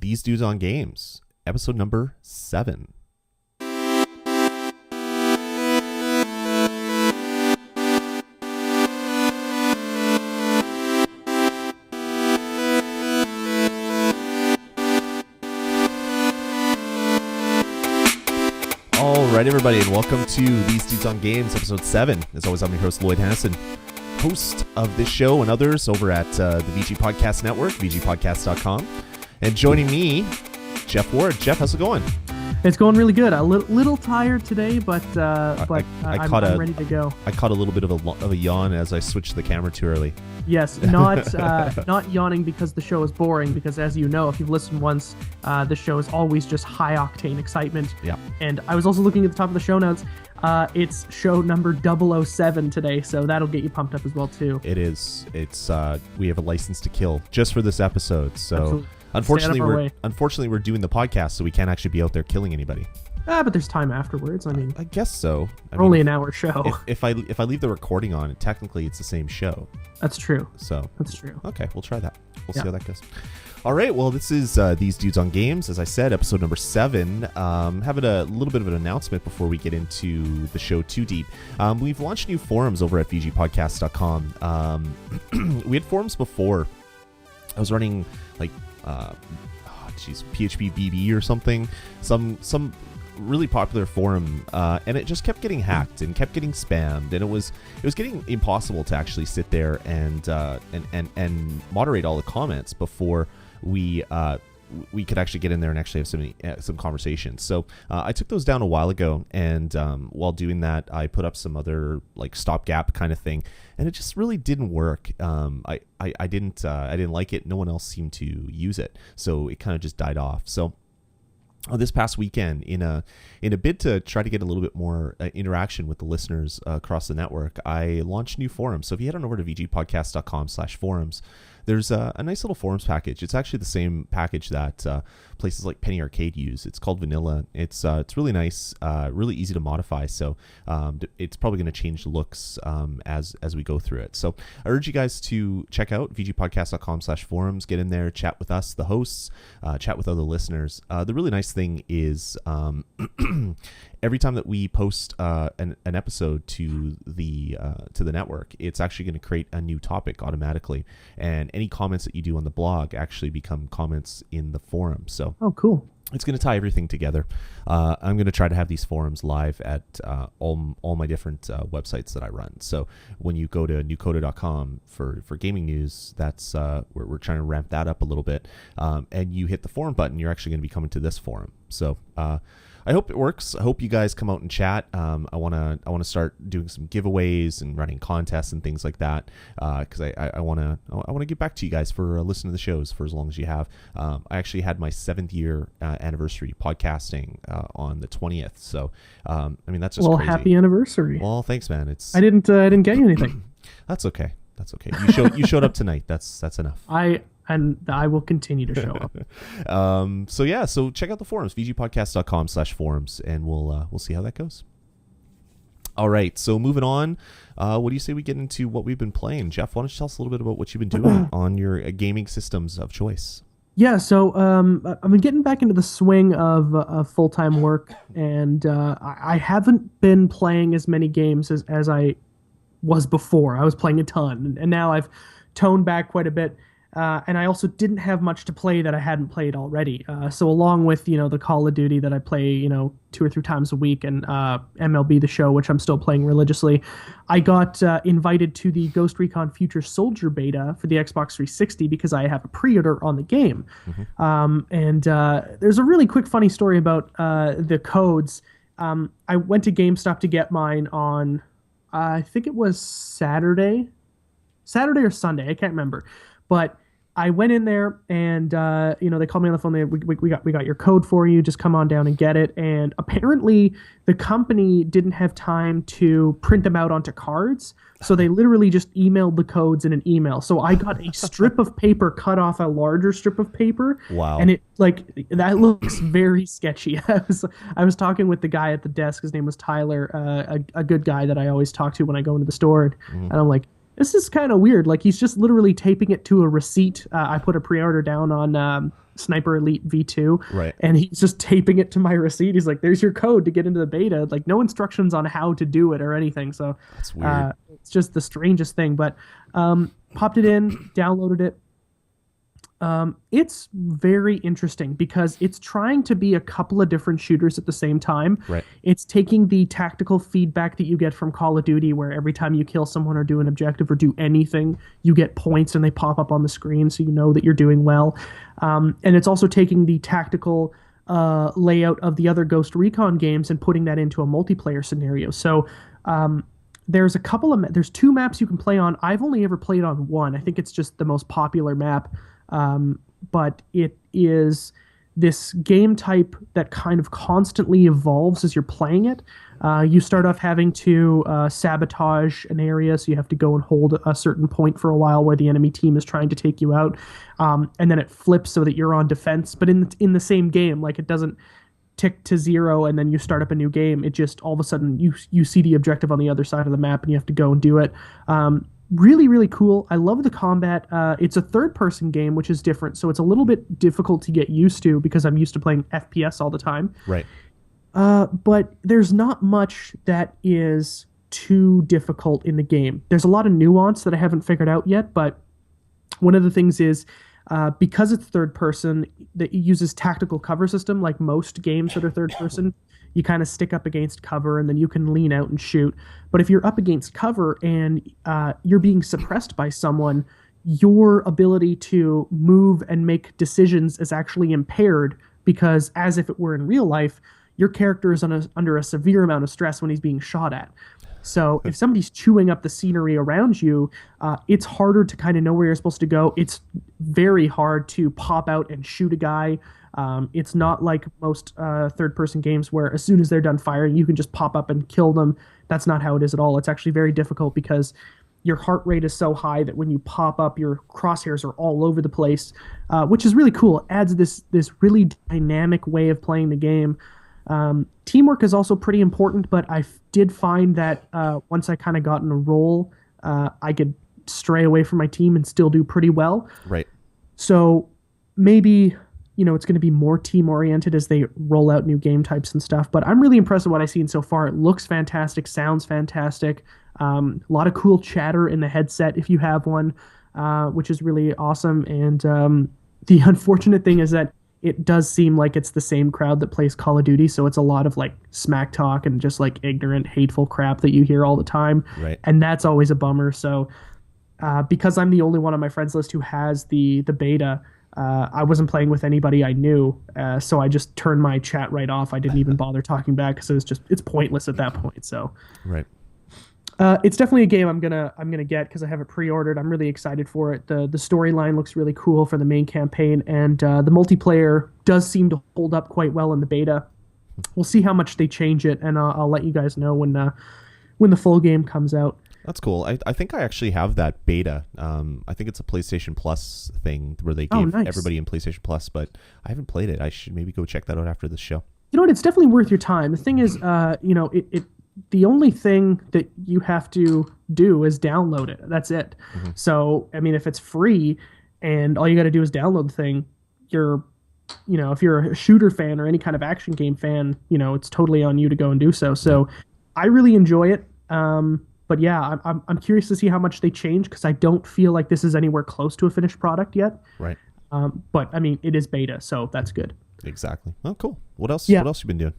These Dudes on Games, episode number 7. All right, everybody, and welcome to These Dudes on Games, episode 7. As always, I'm your host, Lloyd Hannison, host of this show and others over at the VG Podcast Network, vgpodcast.com. And joining me, Jeff Ward. Jeff, how's it going? It's going really good. A little tired today, but I'm ready to go. I caught a little bit of a yawn as I switched the camera too early. Yes, not yawning because the show is boring, because as you know, if you've listened once, the show is always just high-octane excitement. Yeah. And I was also looking at the top of the show notes. It's show number 007 today, so that'll get you pumped up as well, too. It is. It's we have a license to kill just for this episode, so... Absolutely. Unfortunately, we're doing the podcast, so we can't actually be out there killing anybody. But there's time afterwards. I mean, I guess so. Only an hour show. If I leave the recording on, technically it's the same show. That's true. So that's true. Okay, we'll try that. We'll see how that goes. All right. Well, this is These Dudes on Games, as I said, episode number 7. Having a little bit of an announcement before we get into the show too deep. We've launched new forums over at vgpodcast.com. We had forums before. I was running like PHP BB or something, some really popular forum, and it just kept getting hacked and kept getting spammed, and it was getting impossible to actually sit there and moderate all the comments before we could actually get in there and actually have some conversations. So I took those down a while ago, and while doing that, I put up some other like stopgap kind of thing, and it just really didn't work. I didn't like it. No one else seemed to use it, so it kind of just died off. So this past weekend, in a bid to try to get a little bit more interaction with the listeners across the network, I launched new forums. So if you head on over to vgpodcast.com/forums, there's a nice little forums package. It's actually the same package that places like Penny Arcade use. It's called Vanilla. It's really nice, really easy to modify. So it's probably going to change the looks as we go through it. So I urge you guys to check out vgpodcast.com/forums. Get in there, chat with us, the hosts, chat with other listeners. The really nice thing is every time that we post an episode to the network, it's actually going to create a new topic automatically, and any comments that you do on the blog actually become comments in the forum. So cool. It's going to tie everything together. I'm going to try to have these forums live at all my different websites that I run. So when you go to newcoda.com for gaming news, that's we're trying to ramp that up a little bit. And you hit the forum button, you're actually going to be coming to this forum. So I hope it works. I hope you guys come out and chat. I want to start doing some giveaways and running contests and things like that, because I want to get back to you guys for listening to the shows for as long as you have. I actually had my 7th year anniversary podcasting on the 20th. So I mean, that's just crazy. Happy anniversary. Well, thanks, man. I didn't get you anything. That's okay. You showed up tonight. That's enough. I will continue to show up. So check out the forums, vgpodcast.com/forums, and we'll see how that goes. All right, so moving on, what do you say we get into what we've been playing? Jeff, why don't you tell us a little bit about what you've been doing on your gaming systems of choice? Yeah, so I've been getting back into the swing of full-time work, and I haven't been playing as many games as I was before. I was playing a ton, and now I've toned back quite a bit. And I also didn't have much to play that I hadn't played already. So along with, the Call of Duty that I play, 2 or 3 times a week, and MLB The Show, which I'm still playing religiously, I got invited to the Ghost Recon Future Soldier beta for the Xbox 360 because I have a pre-order on the game. Mm-hmm. There's a really quick funny story about the codes. I went to GameStop to get mine on, I think it was Saturday or Sunday, I can't remember. But I went in there and, they called me on the phone. We got your code for you. Just come on down and get it. And apparently the company didn't have time to print them out onto cards. So they literally just emailed the codes in an email. So I got a strip of paper cut off a larger strip of paper. Wow. And that looks very sketchy. I was talking with the guy at the desk. His name was Tyler, a good guy that I always talk to when I go into the store. And I'm like, This is kind of weird. Like he's just literally taping it to a receipt. I put a pre-order down on Sniper Elite V2, Right. and he's just taping it to my receipt. He's like, "There's your code to get into the beta." Like no instructions on how to do it or anything. So That's weird. it's just the strangest thing. But popped it in, downloaded it. It's very interesting because it's trying to be a couple of different shooters at the same time. Right. It's taking the tactical feedback that you get from Call of Duty, where every time you kill someone or do an objective or do anything, you get points and they pop up on the screen so you know that you're doing well. And it's also taking the tactical layout of the other Ghost Recon games and putting that into a multiplayer scenario. So there's there's two maps you can play on. I've only ever played on one. I think it's just the most popular map. But it is this game type that kind of constantly evolves as you're playing it. You start off having to sabotage an area, so you have to go and hold a certain point for a while where the enemy team is trying to take you out, and then it flips so that you're on defense. But in the same game, like it doesn't tick to 0 and then you start up a new game. It just all of a sudden you see the objective on the other side of the map and you have to go and do it. Really, really cool. I love the combat. It's a third-person game, which is different, so it's a little bit difficult to get used to because I'm used to playing FPS all the time. Right. But there's not much that is too difficult in the game. There's a lot of nuance that I haven't figured out yet, but one of the things is because it's third-person, that it uses tactical cover system like most games that are third-person. You kind of stick up against cover and then you can lean out and shoot. But if you're up against cover and you're being suppressed by someone, your ability to move and make decisions is actually impaired because, as if it were in real life, your character is under a severe amount of stress when he's being shot at. So if somebody's chewing up the scenery around you, it's harder to kind of know where you're supposed to go. It's very hard to pop out and shoot a guy. It's not like most third-person games where as soon as they're done firing, you can just pop up and kill them. That's not how it is at all. It's actually very difficult because your heart rate is so high that when you pop up, your crosshairs are all over the place, which is really cool. It adds this really dynamic way of playing the game. Teamwork is also pretty important, but I did find that once I kind of got in a role, I could stray away from my team and still do pretty well. Right. So maybe it's going to be more team oriented as they roll out new game types and stuff. But I'm really impressed with what I've seen so far. It looks fantastic, sounds fantastic. A lot of cool chatter in the headset if you have one, which is really awesome. And the unfortunate thing is that it does seem like it's the same crowd that plays Call of Duty. So it's a lot of like smack talk and just like ignorant, hateful crap that you hear all the time. Right. And that's always a bummer. So because I'm the only one on my friends list who has the beta, I wasn't playing with anybody I knew, so I just turned my chat right off. I didn't even bother talking back because it's pointless at that point. So, Right. It's definitely a game I'm gonna get because I have it pre-ordered. I'm really excited for it. The storyline looks really cool for the main campaign, and the multiplayer does seem to hold up quite well in the beta. We'll see how much they change it, and I'll let you guys know when the full game comes out. That's cool. I think I actually have that beta. I think it's a PlayStation Plus thing where they gave nice. everybody in PlayStation Plus, but I haven't played it. I should maybe go check that out after this show. You know what? It's definitely worth your time. The thing is, the only thing that you have to do is download it. That's it. Mm-hmm. So, I mean, if it's free and all you got to do is download the thing, if you're a shooter fan or any kind of action game fan, it's totally on you to go and do so. So I really enjoy it. But yeah, I'm curious to see how much they change because I don't feel like this is anywhere close to a finished product yet. Right. But I mean, it is beta, so that's good. Exactly. Oh, cool. What else? Yeah. What else you been doing?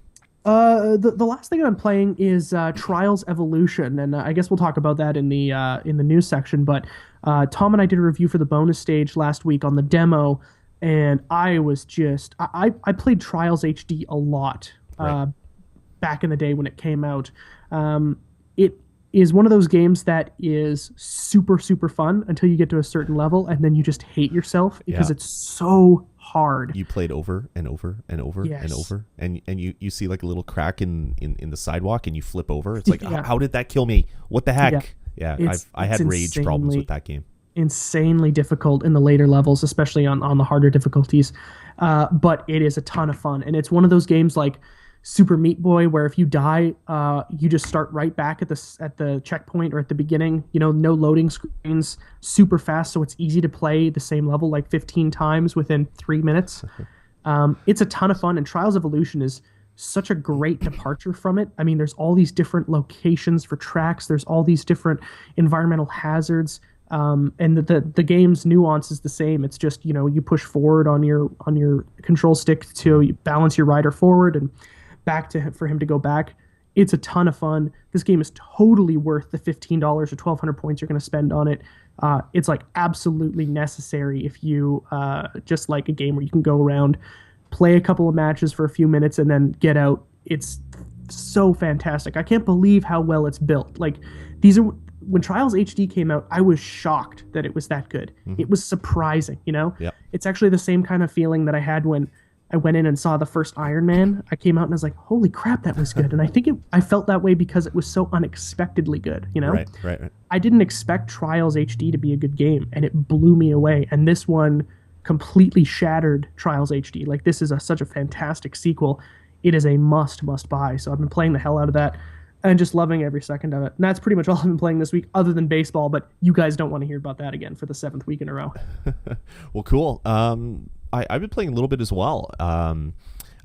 The last thing I'm playing is Trials Evolution, and I guess we'll talk about that in the news section. But Tom and I did a review for the bonus stage last week on the demo, and I was just I played Trials HD a lot back in the day when it came out. It is one of those games that is super, super fun until you get to a certain level, and then you just hate yourself because it's so hard. You played over and over and over and over, and you see like a little crack in the sidewalk, and you flip over. It's like, how did that kill me? What the heck? Yeah, I had rage problems with that game. Insanely difficult in the later levels, especially on the harder difficulties. But it is a ton of fun, and it's one of those games like Super Meat Boy, where if you die, you just start right back at the checkpoint or at the beginning. No loading screens, super fast, so it's easy to play the same level like 15 times within 3 minutes. It's a ton of fun, and Trials Evolution is such a great departure from it. I mean, there's all these different locations for tracks. There's all these different environmental hazards. And the game's nuance is the same. It's just you push forward on your control stick to balance your rider forward and back to for him to go back. It's a ton of fun. This game is totally worth the $15 or 1,200 points you're going to spend on it. It's like absolutely necessary if you just like a game where you can go around, play a couple of matches for a few minutes, and then get out. It's so fantastic. I can't believe how well it's built. Like when Trials HD came out, I was shocked that it was that good. Mm-hmm. It was surprising, Yep. It's actually the same kind of feeling that I had when I went in and saw the first Iron Man. I came out and I was like, holy crap, that was good. And I think I felt that way because it was so unexpectedly good, Right. I didn't expect Trials HD to be a good game, and it blew me away. And this one completely shattered Trials HD. Like, this is such a fantastic sequel. It is a must buy. So I've been playing the hell out of that and just loving every second of it. And that's pretty much all I've been playing this week, other than baseball. But you guys don't want to hear about that again for the 7th week in a row. Well, cool. I've been playing a little bit as well. I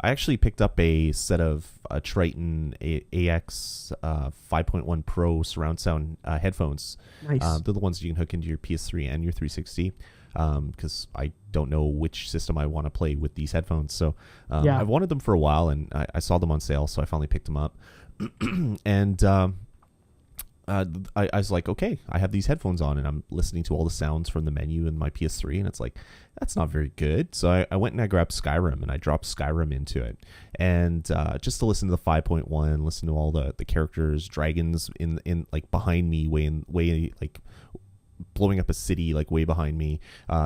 actually picked up a set of Triton AX 5.1 Pro surround sound headphones. Nice. They're the ones you can hook into your PS3 and your 360. Because I don't know which system I want to play with these headphones. So I've wanted them for a while, and I saw them on sale, so I finally picked them up. And I was like, okay, I have these headphones on, and I'm listening to all the sounds from the menu in my PS3, and it's like, that's not very good. So I went and I grabbed Skyrim, and I dropped Skyrim into it, and just to listen to the 5.1, listen to all the characters, dragons in like behind me, way like blowing up a city like way behind me,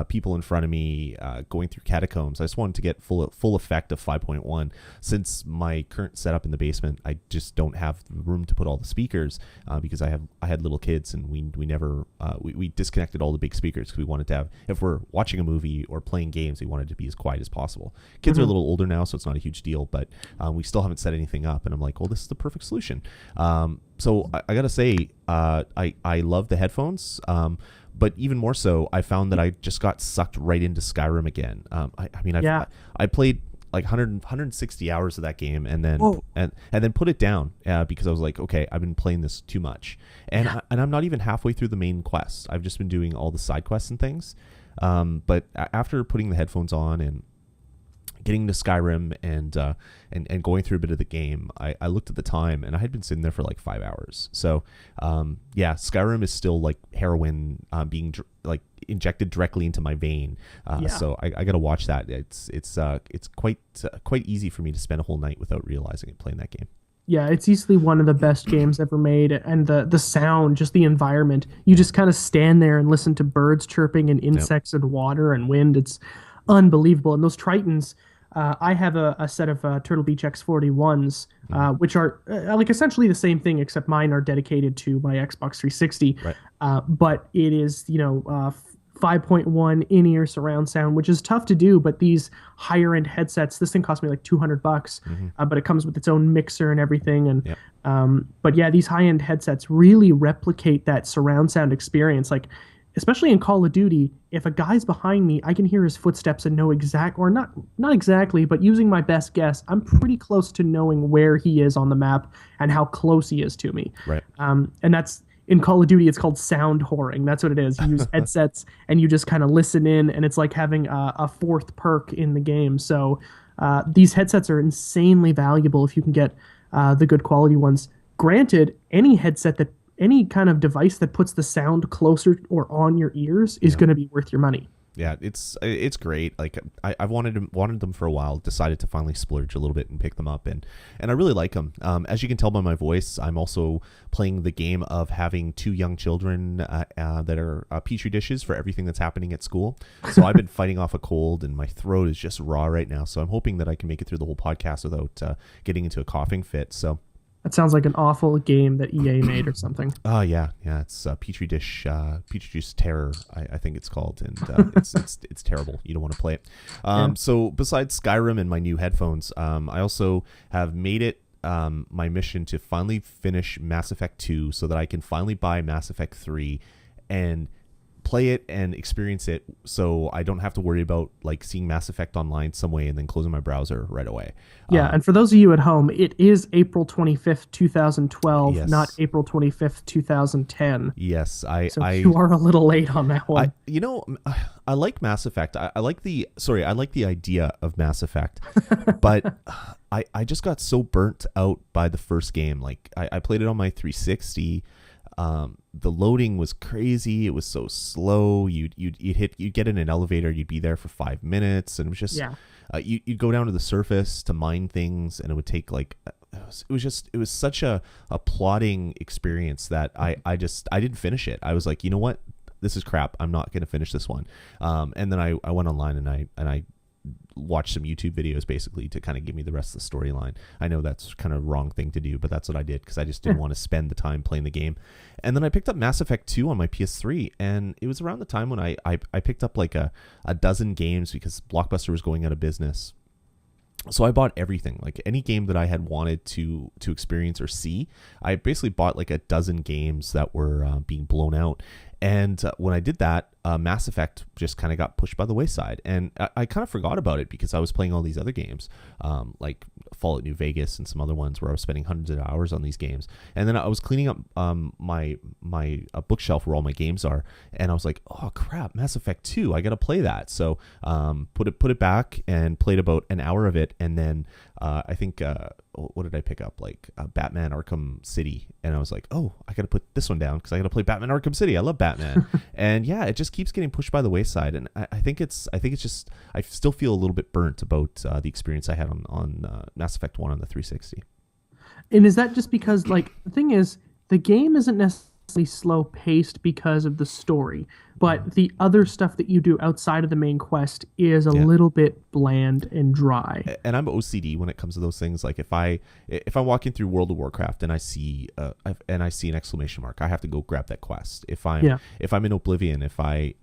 people in front of me, going through catacombs. I just wanted to get full effect of 5.1. Since my current setup in the basement, I just don't have room to put all the speakers because I had little kids, and we never we disconnected all the big speakers because we wanted to have, if we're watching a movie or playing games, we wanted to be as quiet as possible. Kids are a little older now, so it's not a huge deal, but we still haven't set anything up, and I'm like, well, this is the perfect solution. So I gotta say, I love the headphones, but even more so, I found that I just got sucked right into Skyrim again. I played like 160 hours of that game, and then and then put it down because I was like, okay, I've been playing this too much, and I'm not even halfway through the main quest. I've just been doing all the side quests and things. But after putting the headphones on and getting to Skyrim and going through a bit of the game, I looked at the time, and I had been sitting there for like 5 hours. So Skyrim is still like heroin being like injected directly into my vein. So I got to watch that. It's quite easy for me to spend a whole night without realizing it playing that game. Yeah, it's easily one of the best games ever made, and the sound, just the environment. You just kind of stand there and listen to birds chirping and insects and water and wind. It's unbelievable. And those Tritons, I have a set of Turtle Beach X41s, which are like essentially the same thing, except mine are dedicated to my Xbox 360. Right. But it is 5.1 in-ear surround sound, which is tough to do. But these higher end headsets, this thing cost me like $200, but it comes with its own mixer and everything. And but yeah, these high end headsets really replicate that surround sound experience. Like, especially in Call of Duty, if a guy's behind me, I can hear his footsteps and know not exactly, but using my best guess, I'm pretty close to knowing where he is on the map and how close he is to me. Right. And that's, in Call of Duty, it's called sound whoring. That's what it is. You use headsets and you just kind of listen in, and it's like having a fourth perk in the game. So these headsets are insanely valuable if you can get the good quality ones. Granted, any kind of device that puts the sound closer or on your ears is going to be worth your money. Yeah, it's great. Like I've wanted them for a while. Decided to finally splurge a little bit and pick them up, and I really like them. As you can tell by my voice, I'm also playing the game of having 2 young children that are petri dishes for everything that's happening at school. So I've been fighting off a cold, and my throat is just raw right now. So I'm hoping that I can make it through the whole podcast without getting into a coughing fit. So That sounds like an awful game that EA made or something. Oh yeah. It's Petri Dish Terror. I think it's called, and it's terrible. You don't want to play it. Yeah. So besides Skyrim and my new headphones, I also have made it my mission to finally finish Mass Effect 2, so that I can finally buy Mass Effect 3 and play it and experience it, so I don't have to worry about like seeing Mass Effect online some way and then closing my browser right away. Yeah, and for those of you at home, it is April 25th, 2012, Yes. not April 25th, 2010. Yes, So you are a little late on that one. I like Mass Effect. I like the idea of Mass Effect, but I just got so burnt out by the first game. Like I played it on my 360. The loading was crazy. It was so slow. You'd get in an elevator. You'd be there for 5 minutes, and it was just you'd go down to the surface to mine things, and it would take like it was such a plodding experience that I didn't finish it. I was like, you know what, this is crap. I'm not gonna finish this one. And then I went online and I watch some YouTube videos basically to kind of give me the rest of the storyline. I know that's kind of wrong thing to do, but that's what I did because I just didn't want to spend the time playing the game. And then I picked up Mass Effect 2 on my PS3, and it was around the time when I picked up like a dozen games because Blockbuster was going out of business. So I bought everything, like any game that I had wanted to experience or see. I basically bought like a dozen games that were being blown out. And when I did that, Mass Effect just kind of got pushed by the wayside. And I kind of forgot about it because I was playing all these other games, like Fallout New Vegas and some other ones where I was spending hundreds of hours on these games. And then I was cleaning up my bookshelf where all my games are. And I was like, oh, crap, Mass Effect 2, I got to play that. So put it back and played about an hour of it. And then I think, what did I pick up? Like Batman Arkham City. And I was like, oh, I got to put this one down because I got to play Batman Arkham City. I love Batman. And yeah, it just keeps getting pushed by the wayside. And I think it's just, I still feel a little bit burnt about the experience I had on Mass Effect 1 on the 360. And is that just because, like, the thing is, the game isn't necessarily slow paced because of the story, but the other stuff that you do outside of the main quest is a little bit bland and dry. And I'm OCD when it comes to those things. Like if I'm walking through World of Warcraft and I see an exclamation mark, I have to go grab that quest. If I'm in Oblivion, if I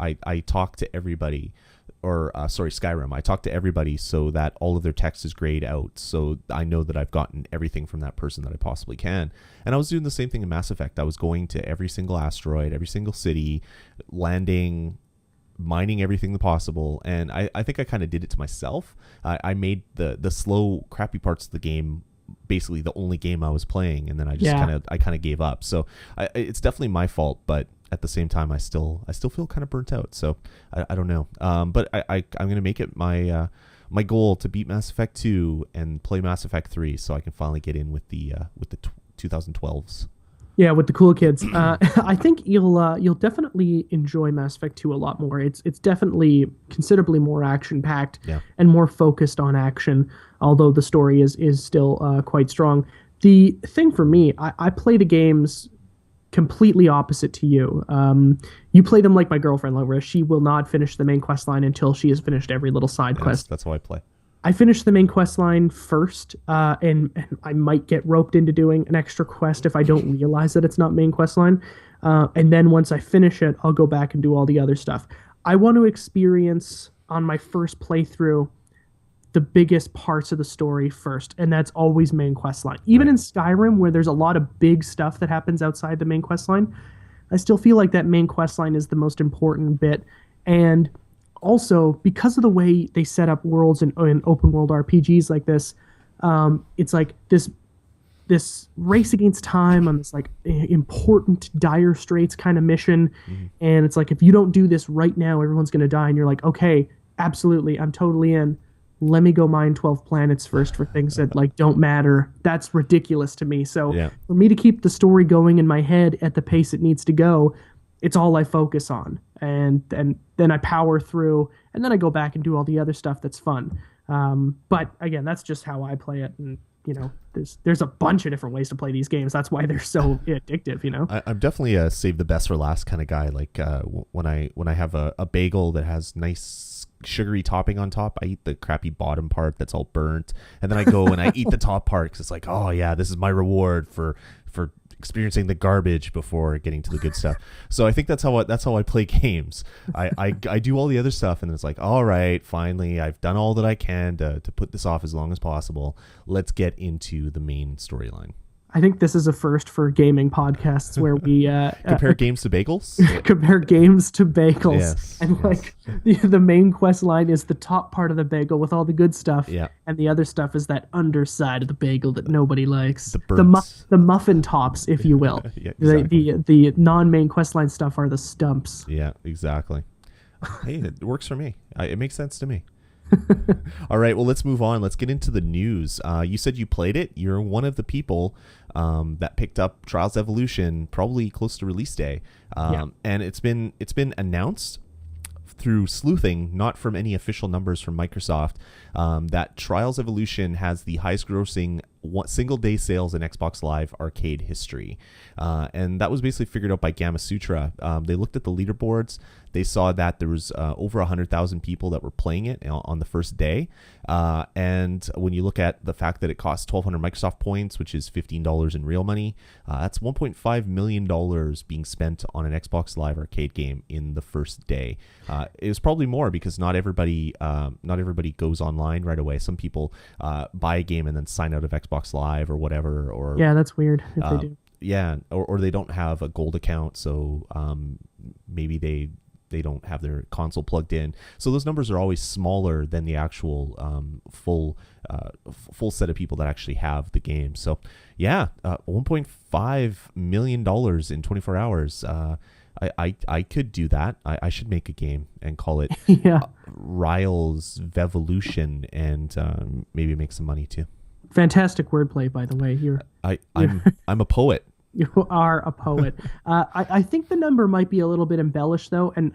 talk to everybody, or Skyrim, I talk to everybody so that all of their text is grayed out, so I know that I've gotten everything from that person that I possibly can. And I was doing the same thing in Mass Effect. I was going to every single asteroid, every single city, landing, mining everything possible, and I think I kind of did it to myself. I made the slow, crappy parts of the game basically the only game I was playing, and then I just kind of gave up. So it's definitely my fault, but at the same time, I still feel kind of burnt out. So I don't know. But I'm gonna make it my goal to beat Mass Effect 2 and play Mass Effect 3, so I can finally get in with the 2012s. Yeah, with the cool kids. I think you'll definitely enjoy Mass Effect 2 a lot more. It's definitely considerably more action packed and more focused on action, although the story is still quite strong. The thing for me, I play the games completely opposite to you. You play them like my girlfriend, where she will not finish the main quest line until she has finished every little side quest. That's how I play. I finished the main quest line first, and I might get roped into doing an extra quest if I don't realize that it's not main quest line. And then once I finish it, I'll go back and do all the other stuff. I want to experience on my first playthrough the biggest parts of the story first, and that's always main quest line. Even in Skyrim, where there's a lot of big stuff that happens outside the main quest line, I still feel like that main quest line is the most important bit. And also, because of the way they set up worlds in open world RPGs like this, it's like this race against time on this like important dire straits kind of mission. And it's like, if you don't do this right now, everyone's going to die. And you're like, okay, absolutely, I'm totally in. Let me go mine 12 planets first for things that like don't matter. That's ridiculous to me. So for me to keep the story going in my head at the pace it needs to go, it's all I focus on. And then I power through, and then I go back and do all the other stuff that's fun. But again, that's just how I play it. And there's a bunch of different ways to play these games. That's why they're so addictive. I'm definitely a save the best for last kind of guy. Like when I have a bagel that has nice sugary topping on top. I eat the crappy bottom part that's all burnt, and then I go and I eat the top part because it's like, oh yeah, this is my reward for experiencing the garbage before getting to the good stuff. So I think that's how I play games. I do all the other stuff, and it's like, all right, finally I've done all that I can to put this off as long as possible. Let's get into the main storyline. I think this is a first for gaming podcasts where we compare games to bagels. Compare games to bagels, yes, and yes. like the main quest line is the top part of the bagel with all the good stuff, Yeah. and the other stuff is that underside of the bagel that nobody likes. The the muffin tops, if you will. Yeah, exactly. The non-main quest line stuff are the stumps. Yeah, exactly. Hey, it works for me. It makes sense to me. All right, well, let's move on. Let's get into the news. You said you played it. You're one of the people that picked up Trials Evolution probably close to release day. And it's been announced through sleuthing, not from any official numbers from Microsoft, that Trials Evolution has the highest grossing single day sales in Xbox Live arcade history. And that was basically figured out by Gamma Sutra. They looked at the leaderboards. They saw that there was over 100,000 people that were playing it on the first day. And when you look at the fact that it costs 1,200 Microsoft points, which is $15 in real money, that's $1.5 million being spent on an Xbox Live arcade game in the first day. It was probably more because not everybody goes online right away. Some people buy a game and then sign out of Xbox Live or whatever. Or yeah, that's weird if they do. Yeah, or they don't have a gold account, so maybe they don't have their console plugged in. So those numbers are always smaller than the actual full set of people that actually have the game. So yeah, $1.5 million in 24 hours. I could do that. I should make a game and call it Riles Vevolution, and maybe make some money too. Fantastic wordplay, by the way. I'm a poet. You are a poet. I think the number might be a little bit embellished, though, and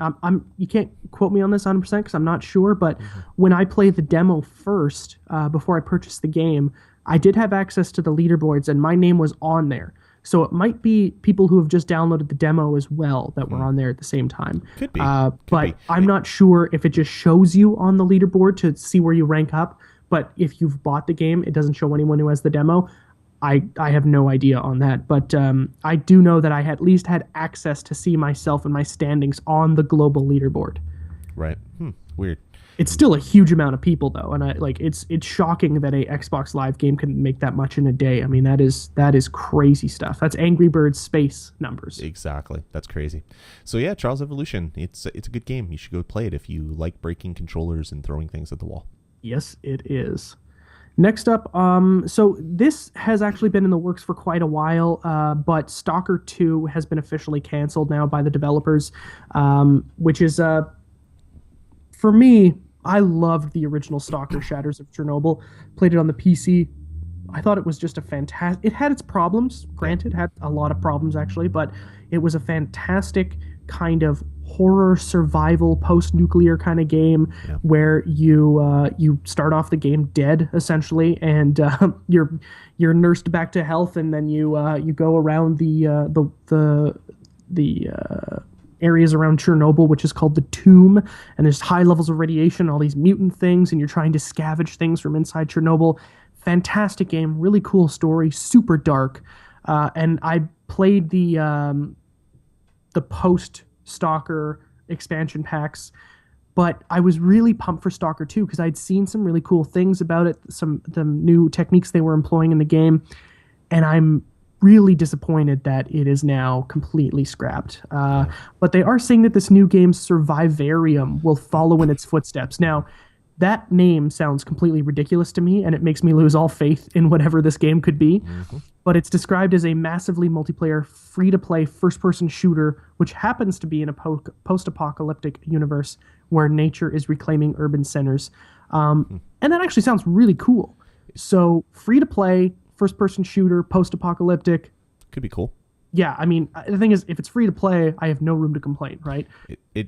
you can't quote me on this 100% because I'm not sure. But when I played the demo first, before I purchased the game, I did have access to the leaderboards, and my name was on there. So it might be people who have just downloaded the demo as well that were on there at the same time. Could be. But I'm not sure if it just shows you on the leaderboard to see where you rank up. But if you've bought the game, it doesn't show anyone who has the demo. I have no idea on that. But I do know that I at least had access to see myself and my standings on the global leaderboard. Right. Weird. It's still a huge amount of people, though, and it's shocking that a Xbox Live game can make that much in a day. I mean, that is crazy stuff. That's Angry Birds space numbers. Exactly. That's crazy. So yeah, Trials Evolution. It's a good game. You should go play it if you like breaking controllers and throwing things at the wall. Yes, it is. Next up, so this has actually been in the works for quite a while, but Stalker 2 has been officially canceled now by the developers, which is, for me, I loved the original Stalker Shatters of Chernobyl, played it on the PC. I thought it was just a fantastic... It had its problems, granted, had a lot of problems actually, but it was a fantastic kind of horror survival post-nuclear kind of game where you start off the game dead essentially, and you're nursed back to health, and then you go around the areas around Chernobyl, which is called the Tomb, and there's high levels of radiation, all these mutant things, and you're trying to scavenge things from inside Chernobyl. Fantastic game, really cool story, super dark, and I played the post-Stalker expansion packs, but I was really pumped for Stalker 2 because I'd seen some really cool things about it, the new techniques they were employing in the game, and I'm really disappointed that it is now completely scrapped. But they are saying that this new game, Survivarium, will follow in its footsteps. Now, that name sounds completely ridiculous to me, and it makes me lose all faith in whatever this game could be. But it's described as a massively multiplayer, free-to-play, first-person shooter, which happens to be in a post-apocalyptic universe where nature is reclaiming urban centers. And that actually sounds really cool. So, free-to-play, first-person shooter, post-apocalyptic. Could be cool. Yeah, I mean, the thing is, if it's free to play, I have no room to complain, right?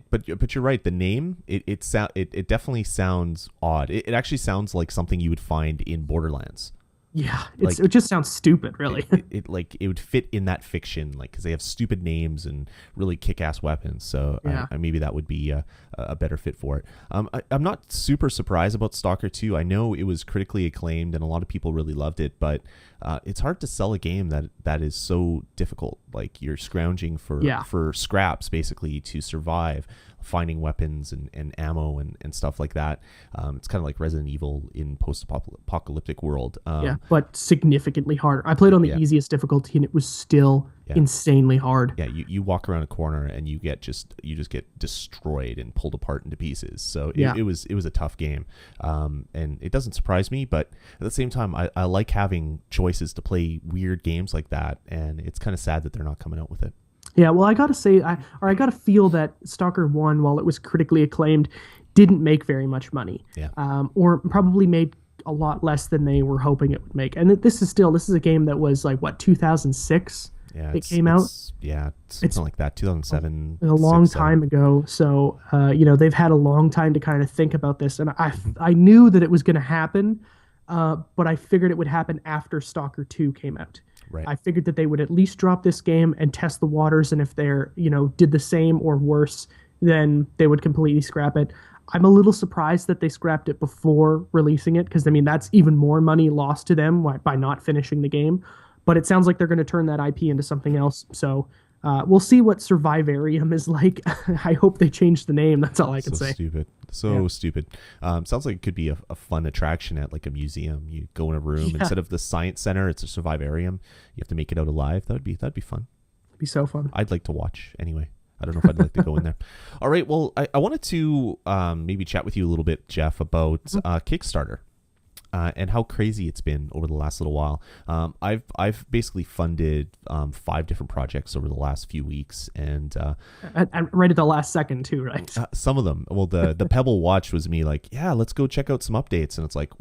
But you're right. The name it definitely sounds odd. It actually sounds like something you would find in Borderlands. Yeah, Like it just sounds stupid, it, really. it, it like it would fit in that fiction, like because they have stupid names and really kick-ass weapons. So Yeah. maybe that would be a better fit for it. I'm not super surprised about Stalker 2. I know it was critically acclaimed and a lot of people really loved it, but it's hard to sell a game that is so difficult. Like you're scrounging Yeah. for scraps basically to survive, finding weapons and ammo and stuff like that. It's kind of like Resident Evil in post-apocalyptic world. Yeah, but significantly harder. I played on the Yeah. easiest difficulty and it was still Yeah. insanely hard. Yeah, you walk around a corner and you just get destroyed and pulled apart into pieces. So Yeah. it was a tough game, and it doesn't surprise me. But at the same time, I like having choices to play weird games like that, and it's kind of sad that they're not coming out with it. Yeah, well, I gotta say, I gotta feel that Stalker 1, while it was critically acclaimed, didn't make very much money. Yeah. Or probably made a lot less than they were hoping it would make. And this is a game that was like, what, 2006 Yeah, it came out? yeah, something like that. 2007, A long 6, 7. time ago. So, they've had a long time to kind of think about this. And Mhm. I knew that it was going to happen, but I figured it would happen after Stalker 2 came out. Right. I figured that they would at least drop this game and test the waters, and if they're, did the same or worse, then they would completely scrap it. I'm a little surprised that they scrapped it before releasing it, because I mean that's even more money lost to them by not finishing the game. But it sounds like they're going to turn that IP into something else. So we'll see what Survivarium is like. I hope they change the name. That's all I can say. Stupid. Yeah. Stupid. Sounds like it could be a fun attraction at like a museum. You go in a room Yeah. instead of the science center, it's a survivarium. You have to make it out alive. That'd be fun. It'd be so fun. I'd like to watch anyway. I don't know if I'd like to go in there. All right. Well, I wanted to maybe chat with you a little bit, Jeff, about Kickstarter. And how crazy it's been over the last little while. I've basically funded 5 different projects over the last few weeks, and And right at the last second too, right? some of them. Well, the Pebble Watch was me like, yeah, let's go check out some updates, and it's like,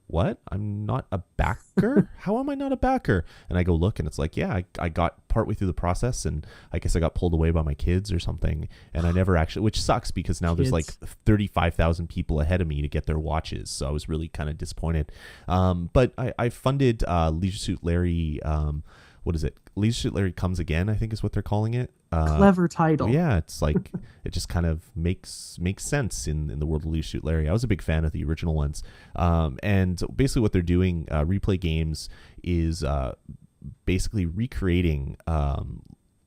what? I'm not a backer? How am I not a backer? And I go look, and it's like, yeah, I got partway through the process, and I guess I got pulled away by my kids or something, and I never actually, which sucks because now there's like 35,000 people ahead of me to get their watches, so I was really kind of disappointed. But I funded Leisure Suit Larry. What is it? Leisure Suit Larry Comes Again, I think is what they're calling it. Clever title. Yeah, it's like it just kind of makes sense in the world of Leisure Suit Larry. I was a big fan of the original ones, and basically what they're doing, Replay Games, is basically recreating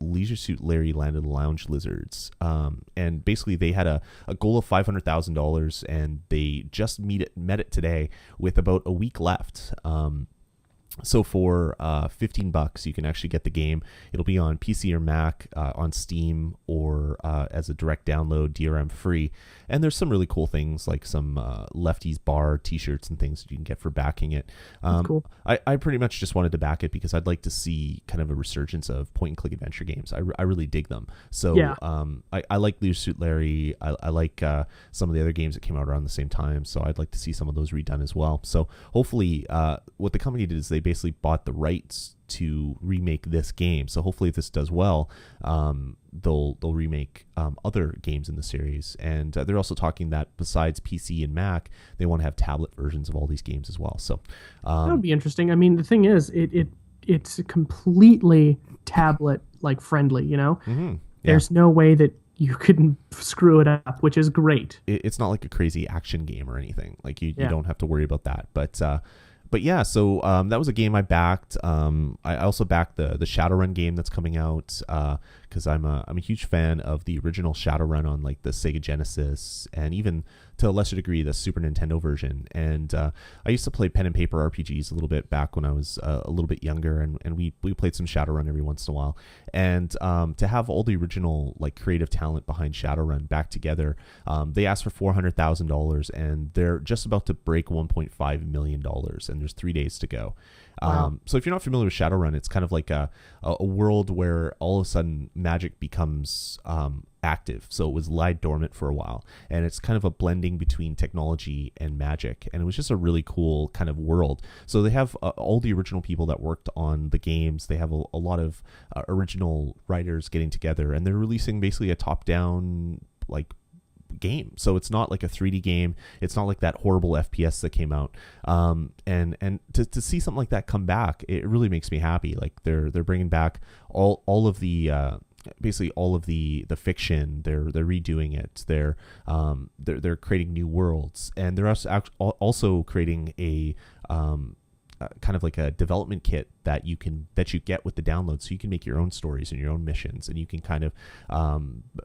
Leisure Suit Larry Land of the Lounge Lizards, and basically they had a goal of $500,000, and they just met it today with about a week left. So for $15, you can actually get the game. It'll be on PC or Mac, on Steam, or as a direct download, DRM free. And there's some really cool things like some Lefties Bar T-shirts and things that you can get for backing it. That's cool. I pretty much just wanted to back it because I'd like to see kind of a resurgence of point-and-click adventure games. I really dig them. So Yeah. I like Leisure Suit Larry. I like some of the other games that came out around the same time. So I'd like to see some of those redone as well. So hopefully what the company did is they basically bought the rights to remake this game. So hopefully if this does well, they'll remake other games in the series. And they're also talking that besides PC and Mac, they want to have tablet versions of all these games as well. So That would be interesting. I mean, the thing is, it's completely tablet like friendly. yeah. There's no way that you couldn't screw it up, which is great. It's not like a crazy action game or anything. Like you Yeah. don't have to worry about that. But yeah, so that was a game I backed. I also backed the Shadowrun game that's coming out because I'm a huge fan of the original Shadowrun on like the Sega Genesis and even to a lesser degree the Super Nintendo version. And I used to play pen and paper RPGs a little bit back when I was a little bit younger, and we played some Shadowrun every once in a while. And to have all the original like creative talent behind Shadowrun back together, they asked for $400,000, and they're just about to break $1.5 million, and there's 3 days to go. Wow. So if you're not familiar with Shadowrun, it's kind of like a world where all of a sudden magic becomes active. So it was lied dormant for a while, and it's kind of a blending between technology and magic, and it was just a really cool kind of world. So they have all the original people that worked on the games. They have a lot of original writers getting together, and they're releasing basically a top-down like game. So it's not like a 3D game. It's not like that horrible FPS that came out. And to see something like that come back, it really makes me happy. Like they're bringing back all of the basically all of the fiction. They're redoing it. They're creating new worlds, and they're also creating a kind of like a development kit that you get with the download, so you can make your own stories and your own missions, and you can kind of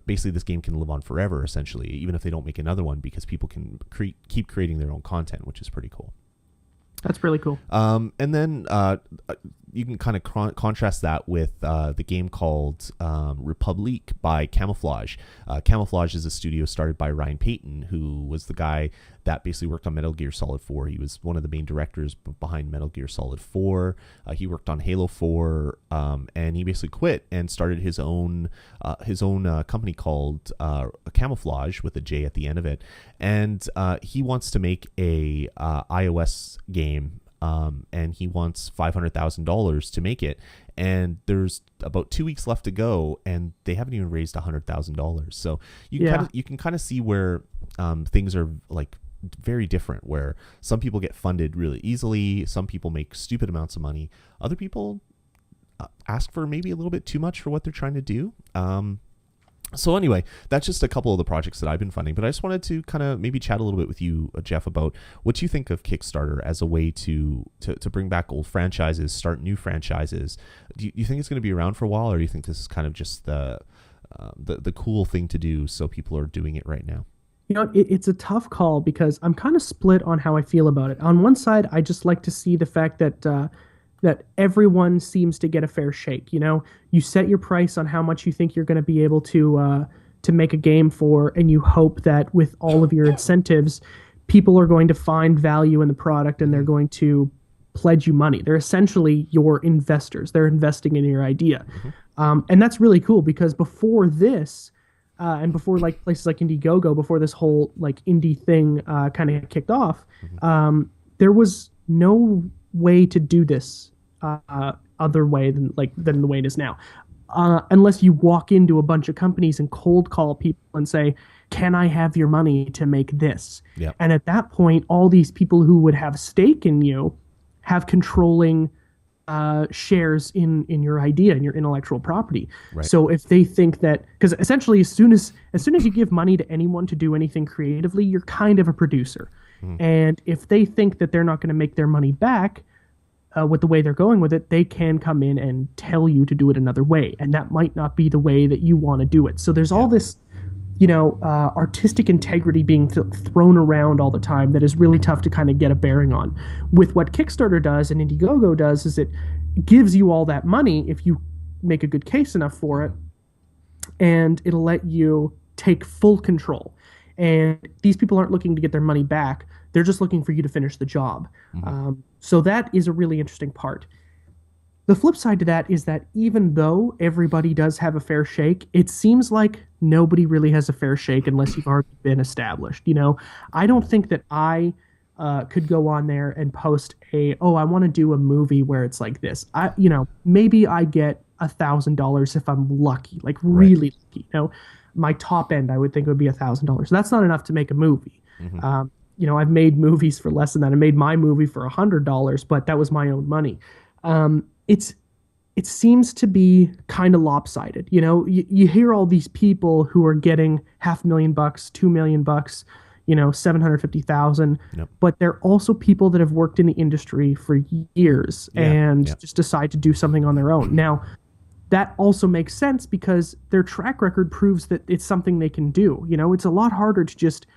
basically this game can live on forever, essentially, even if they don't make another one, because people can keep creating their own content, which is pretty cool. That's really cool. And then you can kind of contrast that with the game called Republique by Camouflage. Camouflage is a studio started by Ryan Payton, who was the guy that basically worked on Metal Gear Solid 4. He was one of the main directors behind Metal Gear Solid 4. He worked on Halo 4, and he basically quit and started his own company called Camouflage, with a J at the end of it. And he wants to make a iOS game. And he wants $500,000 to make it, and there's about 2 weeks left to go, and they haven't even raised $100,000. So you can kind of see where things are like very different. Where some people get funded really easily, some people make stupid amounts of money, other people ask for maybe a little bit too much for what they're trying to do. So anyway, that's just a couple of the projects that I've been funding, but I just wanted to kind of maybe chat a little bit with you, Jeff, about what you think of Kickstarter as a way to bring back old franchises, start new franchises. Do you think it's going to be around for a while, or do you think this is kind of just the cool thing to do, so people are doing it right now? You know, it's a tough call, because I'm kind of split on how I feel about it. On one side, I just like to see the fact that that everyone seems to get a fair shake. You know, you set your price on how much you think you're going to be able to make a game for, and you hope that with all of your incentives, people are going to find value in the product, and they're going to pledge you money. They're essentially your investors. They're investing in your idea. And that's really cool, because before this, and before like places like Indiegogo, before this whole like indie thing kind of kicked off, there was no way to do this other way than the way it is now, unless you walk into a bunch of companies and cold call people and say, can I have your money to make this? Yep. And at that point, all these people who would have stake in you have controlling shares in your idea and your intellectual property. Right. So if they think that, because essentially as soon as you give money to anyone to do anything creatively, you're kind of a producer. And if they think that they're not going to make their money back with the way they're going with it, they can come in and tell you to do it another way, and that might not be the way that you want to do it. So there's all this, artistic integrity being thrown around all the time that is really tough to kind of get a bearing on. With what Kickstarter does and Indiegogo does is it gives you all that money if you make a good case enough for it, and it'll let you take full control. And these people aren't looking to get their money back. They're just looking for you to finish the job. So that is a really interesting part. The flip side to that is that even though everybody does have a fair shake, it seems like nobody really has a fair shake unless you've already been established. You know, I don't think that I could go on there and post I want to do a movie where it's like this. Maybe I get $1,000 if I'm lucky, like really lucky. My top end, I would think, would be $1,000. That's not enough to make a movie. I've made movies for less than that. I made my movie for $100, but that was my own money. It seems to be kind of lopsided. You hear all these people who are getting $500,000, $2 million, $750,000, but they're also people that have worked in the industry for years and just decide to do something on their own. Now, that also makes sense because their track record proves that it's something they can do. It's a lot harder to just,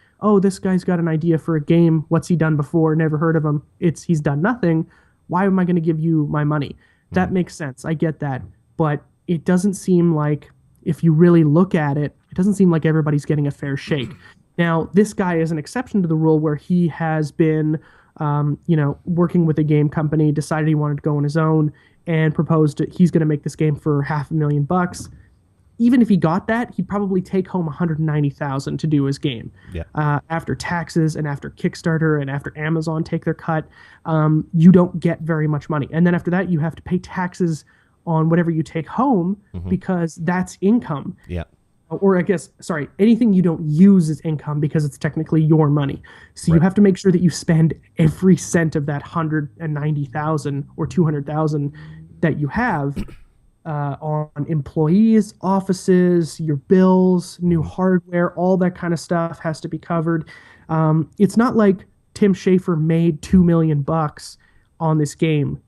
this guy's got an idea for a game. What's he done before? Never heard of him. He's done nothing. Why am I going to give you my money? That makes sense. I get that. But it doesn't seem like, if you really look at it, it doesn't seem like everybody's getting a fair shake. Now, this guy is an exception to the rule where he has been, working with a game company, decided he wanted to go on his own, and proposed he's going to make this game for $500,000. Even if he got that, he'd probably take home $190,000 to do his game. After taxes and after Kickstarter and after Amazon take their cut, you don't get very much money. And then after that, you have to pay taxes on whatever you take home because that's income. or I guess, sorry, anything you don't use is income because it's technically your money. So you Right. have to make sure that you spend every cent of that 190,000 or 200,000 that you have on employees, offices, your bills, new Hmm. hardware, all that kind of stuff has to be covered. It's not like Tim Schafer made 2 million bucks on this game.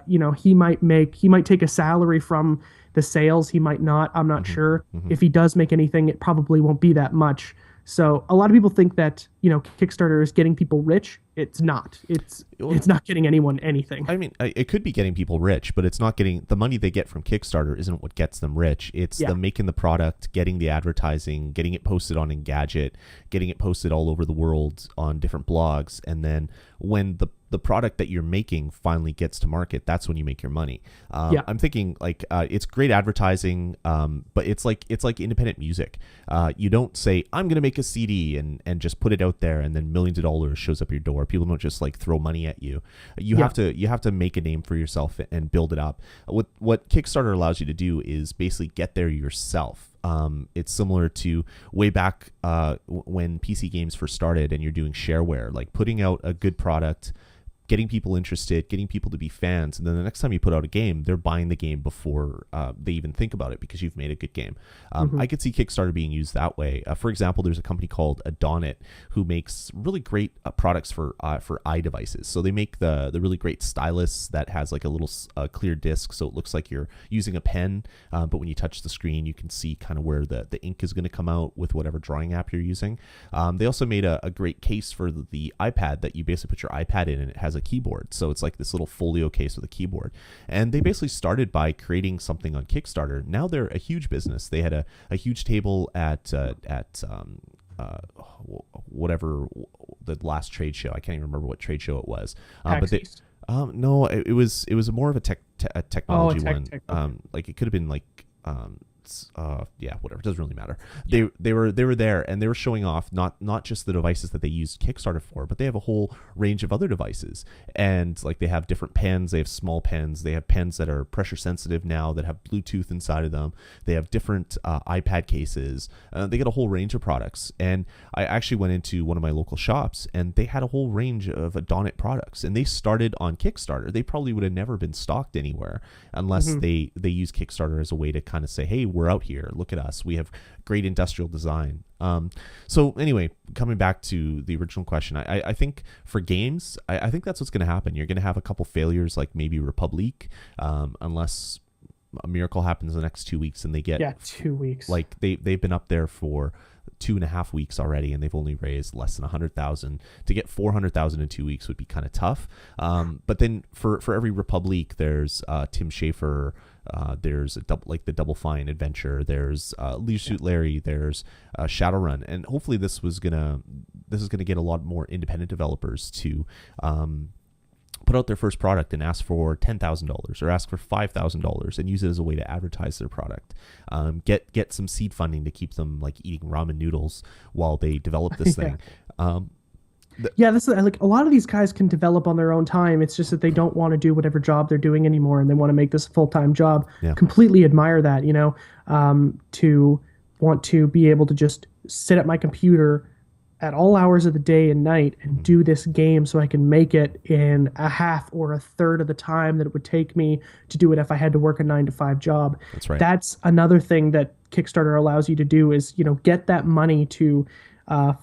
He might take a salary from the sales. He might not. I'm not Hmm. sure. Hmm. If he does make anything, it probably won't be that much. So a lot of people think that Kickstarter is getting people rich. It's not. It's not getting anyone anything. I mean, it could be getting people rich, but it's not getting the money they get from Kickstarter isn't what gets them rich. It's Yeah. them making the product, getting the advertising, getting it posted on Engadget, getting it posted all over the world on different blogs, and then when the product that you're making finally gets to market, that's when you make your money. Yeah. I'm thinking like it's great advertising, but it's like independent music. You don't say I'm gonna make a CD and just put it out there, and then millions of dollars shows up your door. People don't just like throw money at you. You have to make a name for yourself and build it up. What Kickstarter allows you to do is basically get there yourself. It's similar to way back when PC games first started, and you're doing shareware, like putting out a good product, getting people interested, getting people to be fans, and then the next time you put out a game, they're buying the game before they even think about it because you've made a good game. Mhm. I could see Kickstarter being used that way. For example, there's a company called Adonit who makes really great products for iDevices. So they make the really great stylus that has like a little clear disc, so it looks like you're using a pen, but when you touch the screen, you can see kind of where the ink is going to come out with whatever drawing app you're using. They also made a great case for the iPad that you basically put your iPad in, and it has a keyboard. So it's like this little folio case with a keyboard. And they basically started by creating something on Kickstarter. Now they're a huge business. They had a huge table at whatever the last trade show. I can't even remember what trade show it was. But PAX they East. no, it was more of a a Oh, technology one. okay. Like it could have been like yeah, whatever, it doesn't really matter. They were there, and they were showing off not just the devices that they used Kickstarter for, but they have a whole range of other devices. And like they have different pens, they have small pens, they have pens that are pressure sensitive now that have Bluetooth inside of them, they have different iPad cases. They get a whole range of products. And I actually went into one of my local shops, and they had a whole range of Adonit products, and they started on Kickstarter. They probably would have never been stocked anywhere unless Mhm. they use Kickstarter as a way to kind of say, hey, we're out here, look at us, we have great industrial design. So anyway, coming back to the original question, I think for games, I think that's what's going to happen. You're going to have a couple failures, like maybe Republic, unless a miracle happens the next 2 weeks and they get Yeah, 2 weeks. like they've been up there for 2.5 weeks already, and they've only raised less than 100,000. To get 400,000 in 2 weeks would be kind of tough. But then for every Republic, there's Tim Schafer. There's the Double Fine adventure. There's Leisure Suit Larry. There's Shadowrun, and hopefully this is gonna get a lot more independent developers to put out their first product and ask for $10,000 or ask for $5,000 and use it as a way to advertise their product. Get some seed funding to keep them like eating ramen noodles while they develop this Yeah. thing. Um, Yeah, this is like a lot of these guys can develop on their own time. It's just that they don't want to do whatever job they're doing anymore, and they want to make this a full-time job. Yeah. Completely admire that, to want to be able to just sit at my computer at all hours of the day and night and do this game so I can make it in a half or a third of the time that it would take me to do it if I had to work a 9 to 5 job. That's right. That's another thing that Kickstarter allows you to do is, get that money to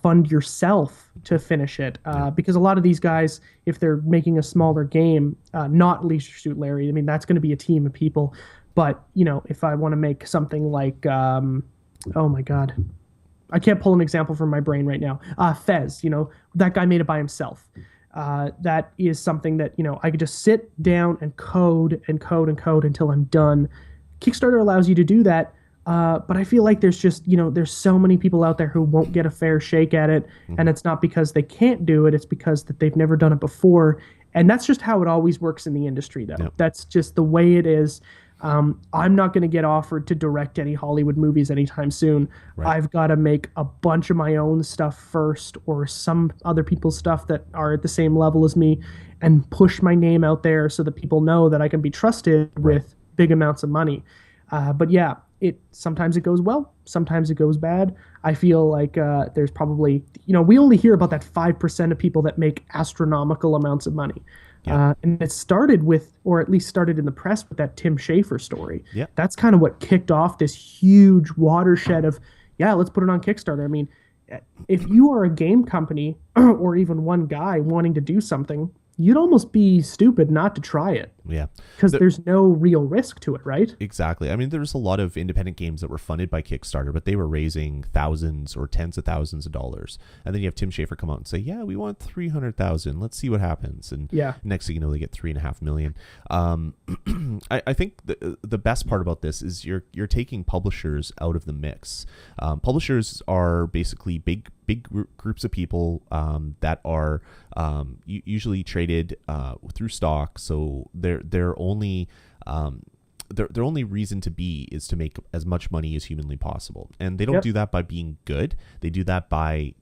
fund yourself to finish it. Because a lot of these guys, if they're making a smaller game, not Leisure Suit Larry, I mean, that's going to be a team of people. But, if I want to make something like, oh my God, I can't pull an example from my brain right now. Fez, that guy made it by himself. That is something that, I could just sit down and code and code and code until I'm done. Kickstarter allows you to do that. But I feel like there's just, there's so many people out there who won't get a fair shake at it. And it's not because they can't do it. It's because that they've never done it before. And that's just how it always works in the industry, though. Yep. That's just the way it is. I'm not going to get offered to direct any Hollywood movies anytime soon. Right. I've got to make a bunch of my own stuff first, or some other people's stuff that are at the same level as me, and push my name out there so that people know that I can be trusted with big amounts of money. But yeah, it sometimes it goes well, sometimes it goes bad. I feel like there's probably, we only hear about that 5% of people that make astronomical amounts of money. Yeah. And it started with, or at least started in the press with that Tim Schafer story. Yeah. That's kind of what kicked off this huge watershed of, yeah, let's put it on Kickstarter. I mean, if you are a game company or even one guy wanting to do something, you'd almost be stupid not to try it Yeah. because there's no real risk to it, right? Exactly. I mean, there's a lot of independent games that were funded by Kickstarter, but they were raising thousands or tens of thousands of dollars. And then you have Tim Schafer come out and say, "Yeah, we want 300,000. Let's see what happens." And Yeah. next thing you know, they get 3.5 million. I think the best part about this is you're taking publishers out of the mix. Publishers are basically big groups of people that are usually traded through stock. So their only their only reason to be is to make as much money as humanly possible, and they don't do that by being good. They do that by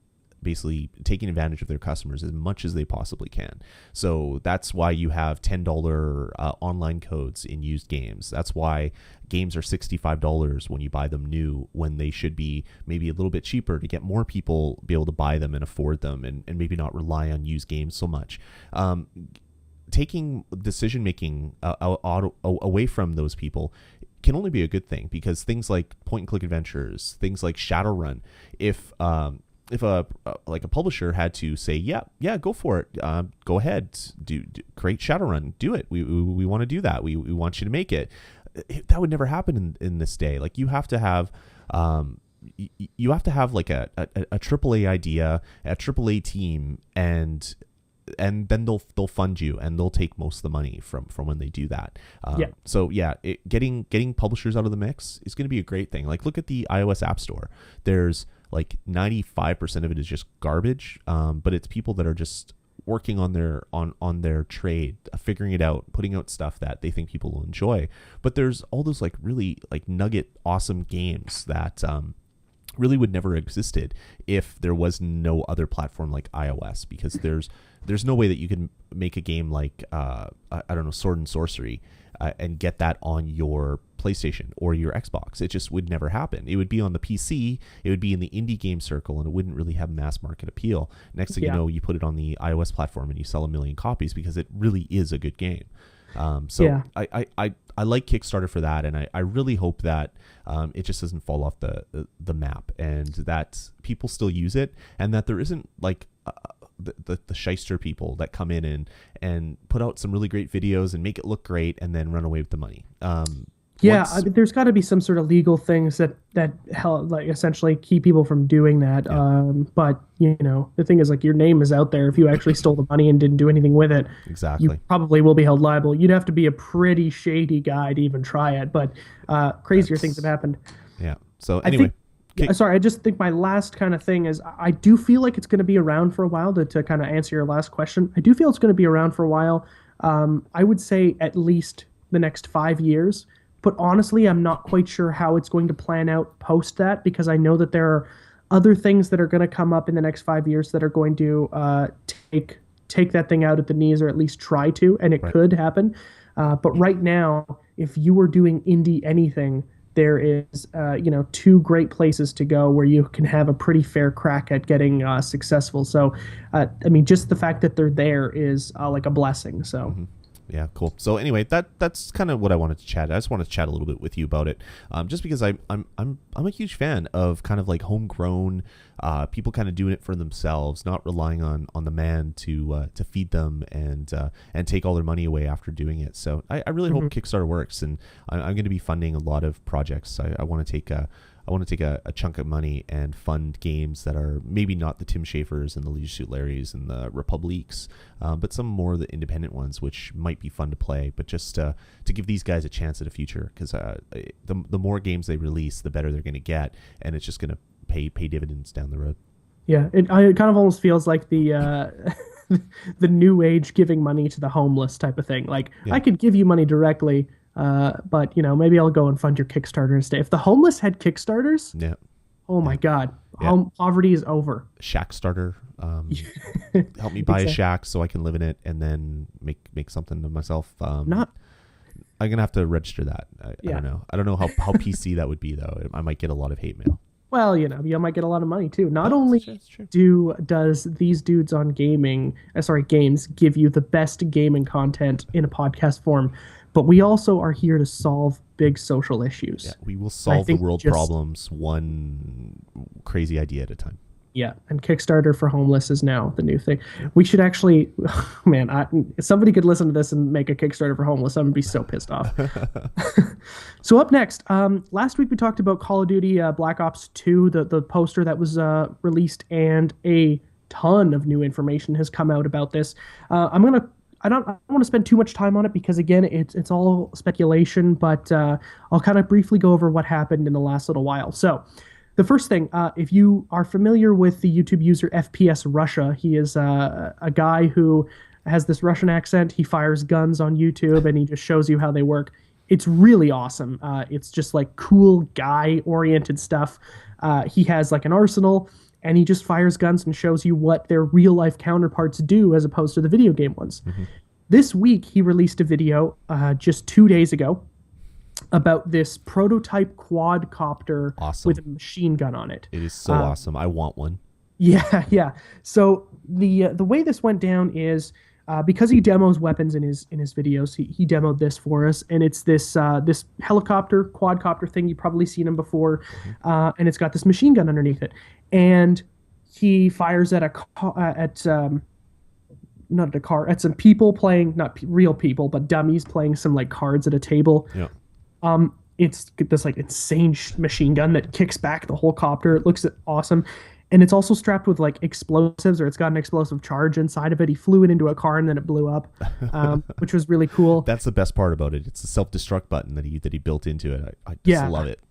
basically taking advantage of their customers as much as they possibly can. So that's why you have $10 online codes in used games. That's why games are $65 when you buy them new, when they should be maybe a little bit cheaper to get more people be able to buy them and afford them, and maybe not rely on used games so much. Taking decision making away from those people can only be a good thing, because things like point and click adventures, things like Shadowrun, if a publisher had to say, yeah, go for it, go ahead, do create Shadowrun, do it, we want to do that, we want you to make it, that would never happen in this day. Like, you have to have like a AAA idea, a AAA team, and then they'll fund you, and they'll take most of the money from when they do that. So yeah, getting publishers out of the mix is going to be a great thing. Like, look at the iOS App Store. There's like 95% of it is just garbage, but it's people that are just working on their trade, figuring it out, putting out stuff that they think people will enjoy. But there's all those like really like nugget awesome games that really would never have existed if there was no other platform like iOS, because there's no way that you can make a game like I don't know, Sword and Sorcery and get that on your PlayStation or your Xbox. It just would never happen. It would be on the PC, it would be in the indie game circle, and it wouldn't really have mass market appeal. Next thing you know, you put it on the iOS platform and you sell 1 million copies because it really is a good game. I like Kickstarter for that, and I really hope that it just doesn't fall off the map, and that people still use it, and that there isn't like the shyster people that come in and put out some really great videos and make it look great and then run away with the money. I mean, there's got to be some sort of legal things that help, like, essentially keep people from doing that. But the thing is, like, your name is out there. If you actually stole the money and didn't do anything with it, exactly, you probably will be held liable. You'd have to be a pretty shady guy to even try it. But crazier things have happened. Yeah. So anyway. I just think my last kind of thing is, I do feel like it's going to be around for a while. To kind of answer your last question, I do feel it's going to be around for a while. I would say at least the next 5 years. But honestly, I'm not quite sure how it's going to plan out post that, because I know that there are other things that are going to come up in the next 5 years that are going to take that thing out at the knees, or at least try to, and it could happen. But right now, if you were doing indie anything, there is 2 great places to go where you can have a pretty fair crack at getting successful. So, I mean, just the fact that they're there is like a blessing. So. Mm-hmm. Yeah, cool. So anyway, that's kind of what I wanted to chat. I just wanted to chat a little bit with you about it, just because I'm a huge fan of kind of like homegrown people kind of doing it for themselves, not relying on the man to feed them and take all their money away after doing it. So I really hope Kickstarter works, and I'm going to be funding a lot of projects. I want to take a chunk of money and fund games that are maybe not the Tim Schafers and the Leisure Suit Larrys and the Republiques, but some more of the independent ones, which might be fun to play, but just to give these guys a chance at a future, because the more games they release, the better they're going to get, and it's just going to pay dividends down the road. Yeah, it kind of almost feels like the the new age giving money to the homeless type of thing. Like, I could give you money directly, but maybe I'll go and fund your Kickstarter instead. If the homeless had Kickstarters, oh my God, poverty is over. Shack starter, help me buy a shack so I can live in it and then make something of myself. I'm gonna have to register that. I Yeah. don't know. I don't know how PC that would be though. I might get a lot of hate mail. Well, you might get a lot of money too. Not Oh, only that's true. does these dudes on games give you the best gaming content in a podcast form, but we also are here to solve big social Yeah, issues. we will And I solve the think world just problems one crazy idea at a time. Yeah, and Kickstarter for homeless is now the new thing. We should actually, man, if somebody could listen to this and make a Kickstarter for homeless, I'm gonna be so pissed off. So up next, last week we talked about Call of Duty Black Ops 2, the poster that was released, and a ton of new information has come out about this. I don't want to spend too much time on it because again, it's all speculation, but I'll kind of briefly go over what happened in the last little while. So. The first thing, if you are familiar with the YouTube user FPS Russia, he is a guy who has this Russian accent. He fires guns on YouTube and he just shows you how they work. It's really awesome. It's just like cool guy oriented stuff. He has like an arsenal and he just fires guns and shows you what their real life counterparts do as opposed to the video game ones. Mm-hmm. This week, he released a video just 2 days ago about this prototype quadcopter with a machine gun on it. It is so awesome. I want one. Yeah. So the way this went down is because he demos weapons in his videos. He demoed this for us, and it's this helicopter quadcopter thing. You've probably seen him before, and it's got this machine gun underneath it, and he fires at not at a car, at some people playing, not real people, but dummies playing some like cards at a table. Yeah. It's this like insane machine gun that kicks back the whole copter. It looks awesome. And it's also strapped with like explosives, or it's got an explosive charge inside of it. He flew it into a car and then it blew up, which was really cool. That's the best part about it. It's the self-destruct button that he built into it. I just love it.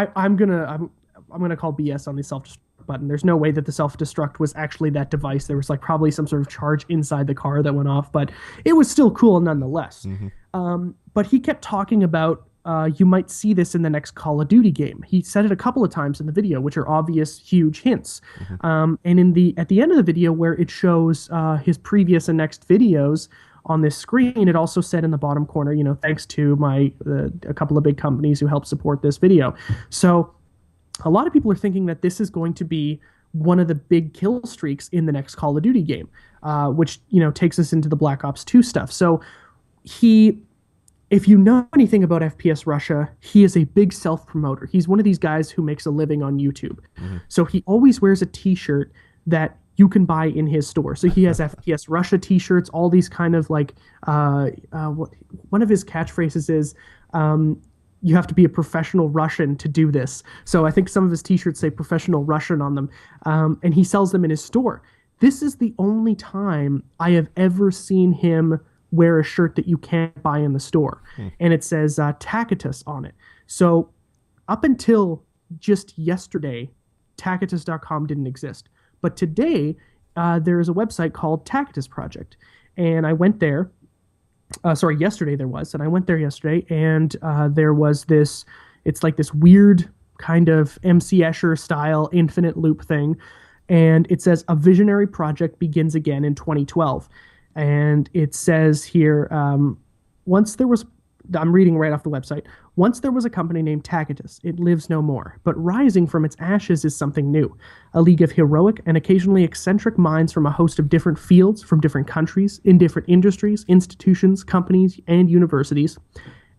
I'm gonna call BS on the self-destruct button. There's no way that the self-destruct was actually that device. There was like probably some sort of charge inside the car that went off, but it was still cool nonetheless. Mm-hmm. But he kept talking about you might see this in the next Call of Duty game. He said it a couple of times in the video, which are obvious, huge hints. Mm-hmm. And at the end of the video, where it shows his previous and next videos on this screen, it also said in the bottom corner, thanks to a couple of big companies who helped support this video. So a lot of people are thinking that this is going to be one of the big kill streaks in the next Call of Duty game, which takes us into the Black Ops 2 stuff. So if you know anything about FPS Russia, he is a big self-promoter. He's one of these guys who makes a living on YouTube. Mm-hmm. So he always wears a t-shirt that you can buy in his store. So he has FPS Russia t-shirts, all these kind of like, one of his catchphrases is, you have to be a professional Russian to do this. So I think some of his t-shirts say professional Russian on them. And he sells them in his store. This is the only time I have ever seen him wear a shirt that you can't buy in the store. And it says Tacitus on it. So up until just yesterday, Tacitus.com didn't exist. But today, there is a website called Tacitus Project. And I went there. Yesterday there was. And I went there yesterday, and there was this, it's like this weird kind of MC Escher style infinite loop thing. And it says, a visionary project begins again in 2012. And it says here, I'm reading right off the website, once there was a company named Tacitus, it lives no more, but rising from its ashes is something new, a league of heroic and occasionally eccentric minds from a host of different fields, from different countries, in different industries, institutions, companies, and universities,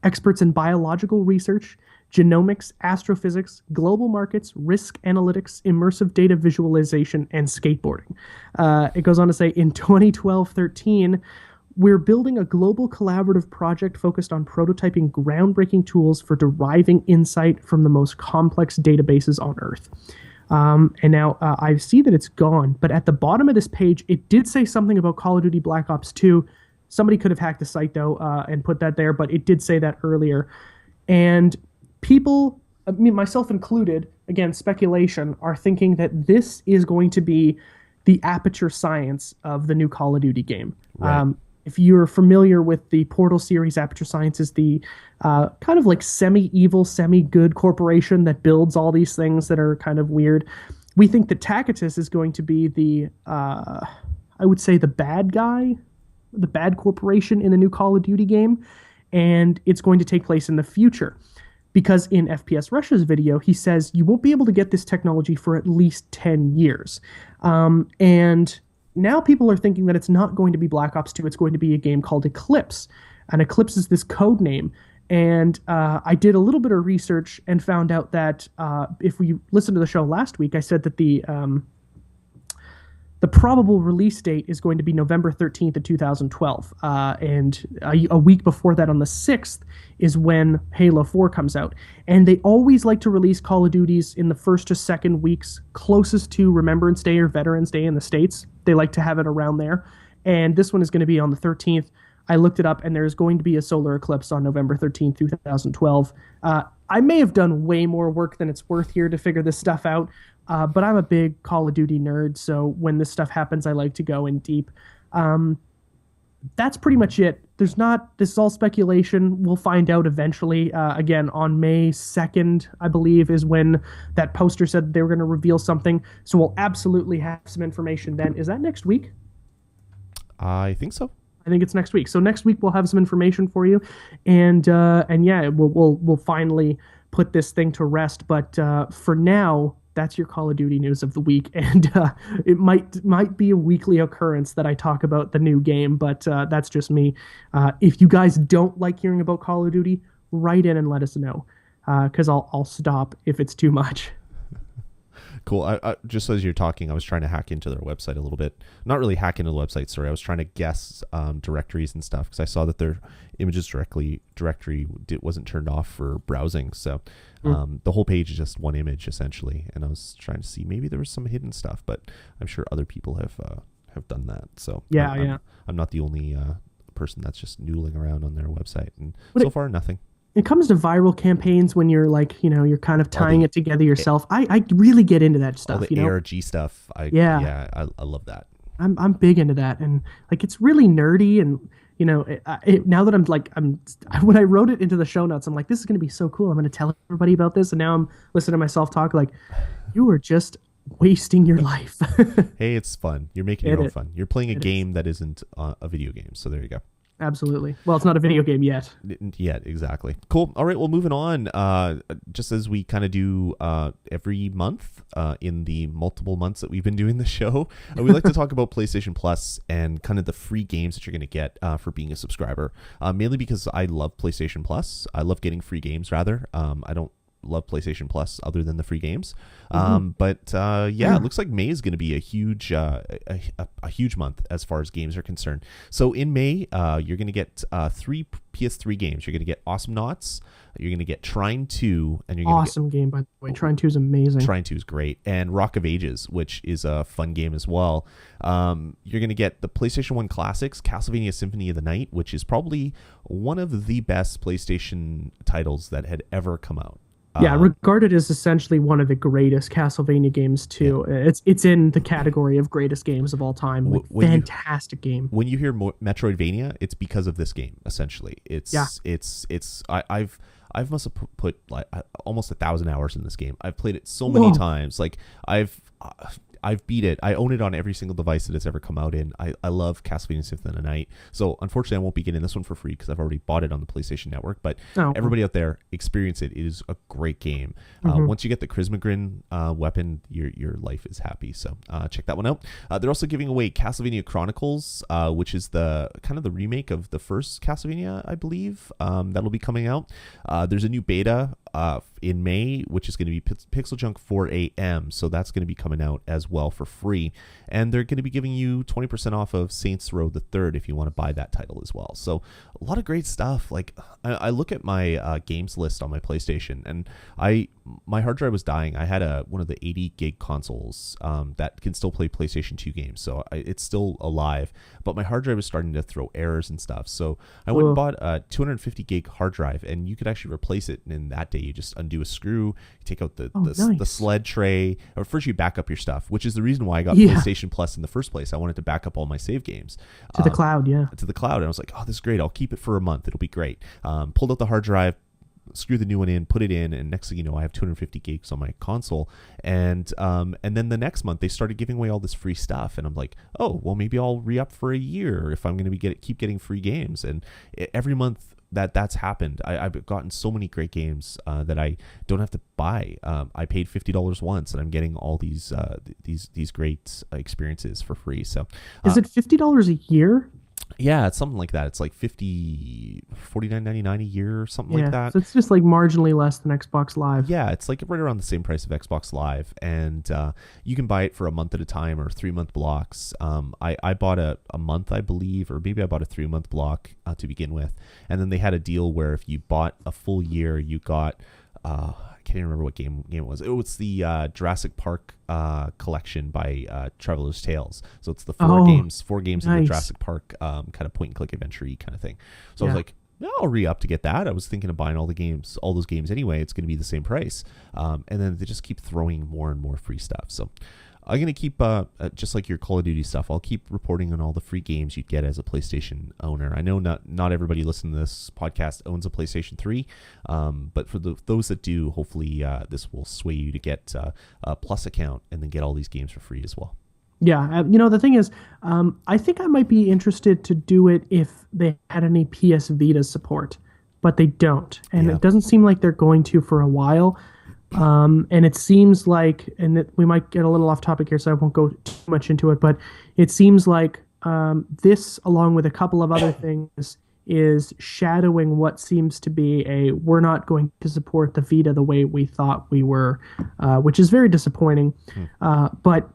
experts in biological research, genomics, astrophysics, global markets, risk analytics, immersive data visualization, and skateboarding. It goes on to say, in 2012-13, we're building a global collaborative project focused on prototyping groundbreaking tools for deriving insight from the most complex databases on Earth. And now I see that it's gone, but at the bottom of this page, it did say something about Call of Duty Black Ops 2. Somebody could have hacked the site, though, and put that there, but it did say that earlier. And people, myself included, again, speculation, are thinking that this is going to be the aperture science of the new Call of Duty game. Right. If you're familiar with the Portal series, Aperture Science is the kind of like semi-evil, semi-good corporation that builds all these things that are kind of weird. We think that Tacitus is going to be the, I would say, the bad guy, the bad corporation in the new Call of Duty game. and it's going to take place in the future. Because in FPS Russia's video, he says you won't be able to get this technology for at least 10 years. And now people are thinking that it's not going to be Black Ops 2, it's going to be a game called Eclipse. And Eclipse is this code name. And I did a little bit of research and found out that if we listened to the show last week, I said that the probable release date is going to be November 13th of 2012. And a week before that, on the 6th, is when Halo 4 comes out. And they always like to release Call of Duties in the first or second weeks closest to Remembrance Day or Veterans Day in the States. They like to have it around there. And this one is going to be on the 13th. I looked it up, and there's going to be a solar eclipse on November 13th, 2012. I may have done way more work than it's worth here to figure this stuff out, but I'm a big Call of Duty nerd, so when this stuff happens, I like to go in deep. That's pretty much it. This is all speculation. We'll find out eventually. Again, on May 2nd, I believe, is when that poster said they were going to reveal something, so we'll absolutely have some information then. Is that next week? I think so. I think it's next week. So next week we'll have some information for you, and yeah, we'll finally put this thing to rest. But for now, that's your Call of Duty news of the week, and it might be a weekly occurrence that I talk about the new game, but that's just me. If you guys don't like hearing about Call of Duty, write in and let us know, because I'll stop if it's too much. Cool. I just as you're talking, I was trying to hack into their website a little bit. Not really hack into the website, sorry. I was trying to guess directories and stuff because I saw that their images directory wasn't turned off for browsing. So the whole page is just one image essentially. And I was trying to see maybe there was some hidden stuff, but I'm sure other people have done that. So yeah, I'm not the only person that's just noodling around on their website. And so far, nothing. It comes to viral campaigns when you're like, you're kind of tying it together yourself. I really get into that stuff. All the ARG stuff. I love that. I'm big into that, and like it's really nerdy, and now that when I wrote it into the show notes, I'm like, this is gonna be so cool. I'm gonna tell everybody about this, and now I'm listening to myself talk like, you are just wasting your life. Hey, it's fun. You're making your own fun. You're playing a game that isn't a video game. So there you go. Absolutely. Well, it's not a video game yet. Yet, exactly. Cool. All right, well, moving on. Just as we kind of do every month in the multiple months that we've been doing the show, we like to talk about PlayStation Plus and kind of the free games that you're going to get for being a subscriber. Mainly because I love PlayStation Plus. I love getting free games, rather. I don't love PlayStation Plus other than the free games. But it looks like May is going to be a huge month as far as games are concerned. So in May, you're going to get 3 PS3 games. You're going to get Awesome Knots, you're going to get Trine 2, and you're going to awesome game, by the way. Trine 2 is amazing. Trine 2 is great, and Rock of Ages, which is a fun game as well. You're going to get the PlayStation 1 classics, Castlevania Symphony of the Night, which is probably one of the best PlayStation titles that had ever come out. Yeah, regarded as essentially one of the greatest Castlevania games too. Yeah. It's in the category of greatest games of all time. Fantastic game. When you hear Metroidvania, it's because of this game. Essentially, I've must have put like almost 1,000 hours in this game. I've played it so many times. Like I've beat it. I own it on every single device that it's ever come out in. I love Castlevania Symphony of the Night. So unfortunately, I won't be getting this one for free because I've already bought it on the PlayStation Network. But everybody out there, experience it. It is a great game. Once you get the Chrismagrin weapon, your life is happy. So check that one out. They're also giving away Castlevania Chronicles, which is the kind of the remake of the first Castlevania, I believe. That'll be coming out. There's a new beta in May, which is going to be Pixel Junk 4 AM. So that's going to be coming out as well for free. And they're going to be giving you 20% off of Saints Row the Third if you want to buy that title as well. So a lot of great stuff. Like I look at my games list on my PlayStation, and my hard drive was dying. I had one of the 80 gig consoles that can still play PlayStation 2 games. So it's still alive, but my hard drive was starting to throw errors and stuff. So I went and bought a 250 gig hard drive, and you could actually replace it. And in that day, you just undo a screw, you take out the sled tray, or first you back up your stuff, which is the reason why I got PlayStation Plus in the first place. I wanted to back up all my save games to the cloud. To the cloud. And I was like, oh, this is great. I'll keep it for a month. It'll be great. Pulled out the hard drive, screw the new one in, put it in, and next thing you know, I have 250 gigs on my console. And then the next month they started giving away all this free stuff, and I'm like, oh, well, maybe I'll re-up for a year if I'm going to keep getting free games. And every month that's happened. I've gotten so many great games that I don't have to buy. I paid $50 once, and I'm getting all these great experiences for free. So, Is it $50 a year? yeah, it's something like that. It's like 49.99 a year or something like that. So it's just like marginally less than Xbox Live. Yeah, it's like right around the same price of Xbox Live, and you can buy it for a month at a time or 3-month blocks. I bought a month, I believe, or maybe I bought a 3-month block to begin with, and then they had a deal where if you bought a full year, you got I can't even remember what game it was. It was the Jurassic Park collection by Traveler's Tales. So it's the four games in the Jurassic Park kind of point and click adventure kind of thing. So I was like, no, I'll re-up to get that. I was thinking of buying all those games anyway. It's going to be the same price. And then they just keep throwing more and more free stuff. So I'm going to keep, just like your Call of Duty stuff, I'll keep reporting on all the free games you'd get as a PlayStation owner. I know not everybody listening to this podcast owns a PlayStation 3, but for those that do, hopefully this will sway you to get a Plus account and then get all these games for free as well. Yeah, the thing is, I think I might be interested to do it if they had any PS Vita support, but they don't. And it doesn't seem like they're going to for a while. And it seems like, we might get a little off topic here, so I won't go too much into it, but it seems like this, along with a couple of other things, is shadowing what seems to be we're not going to support the Vita the way we thought we were, which is very disappointing. But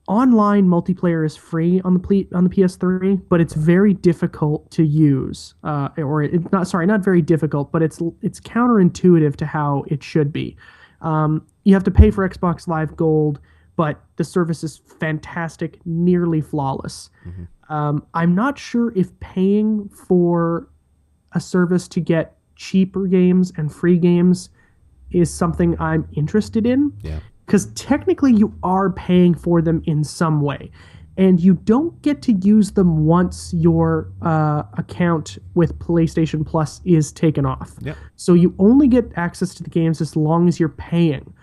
online multiplayer is free on the PS3, but it's very difficult to use. Not very difficult, but it's counterintuitive to how it should be. You have to pay for Xbox Live Gold, but the service is fantastic, nearly flawless. I'm not sure if paying for a service to get cheaper games and free games is something I'm interested in. Yeah. Because technically you are paying for them in some way. And you don't get to use them once your account with PlayStation Plus is taken off. Yep. So you only get access to the games as long as you're paying.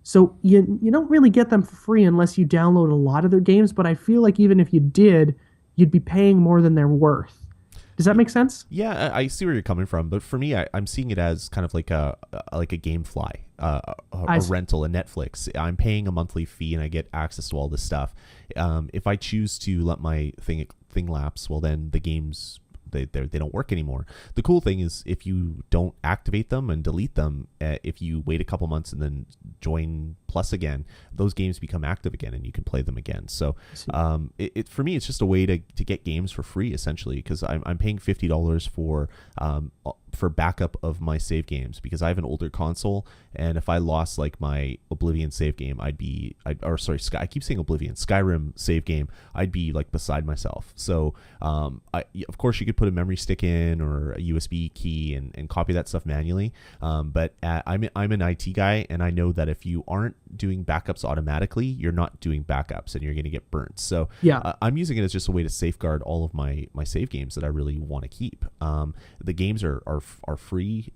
So you don't really get them for free unless you download a lot of their games. But I feel like even if you did, you'd be paying more than they're worth. Does that make sense? Yeah, I see where you're coming from, but for me, I'm seeing it as kind of like a GameFly, a rental, a Netflix. I'm paying a monthly fee and I get access to all this stuff. If I choose to let my thing lapse, well, then the games they don't work anymore. The cool thing is if you don't activate them and delete them, if you wait a couple months and then join Plus again, those games become active again and you can play them again. So for me, it's just a way to get games for free essentially, because I'm paying $50 for backup of my save games because I have an older console, and if I lost like my Oblivion save game, I keep saying Oblivion, Skyrim save game, I'd be like beside myself. So of course you could put a memory stick in or a USB key and copy that stuff manually, but I'm an IT guy, and I know that if you aren't doing backups automatically, you're not doing backups and you're going to get burnt. So I'm using it as just a way to safeguard all of my save games that I really want to keep. The games are free,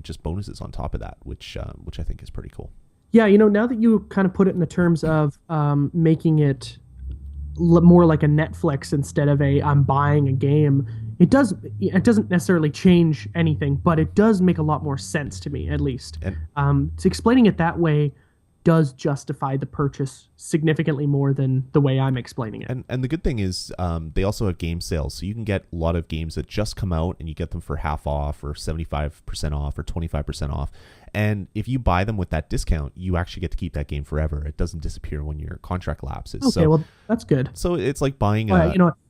just bonuses on top of that, which I think is pretty cool. Yeah, now that you kind of put it in the terms of making it more like a Netflix instead of I'm buying a game, it doesn't necessarily change anything, but it does make a lot more sense to me, at least. And explaining it that way does justify the purchase significantly more than the way I'm explaining it. And the good thing is they also have game sales. So you can get a lot of games that just come out and you get them for half off or 75% off or 25% off. And if you buy them with that discount, you actually get to keep that game forever. It doesn't disappear when your contract lapses. Okay, well, that's good. So it's like buying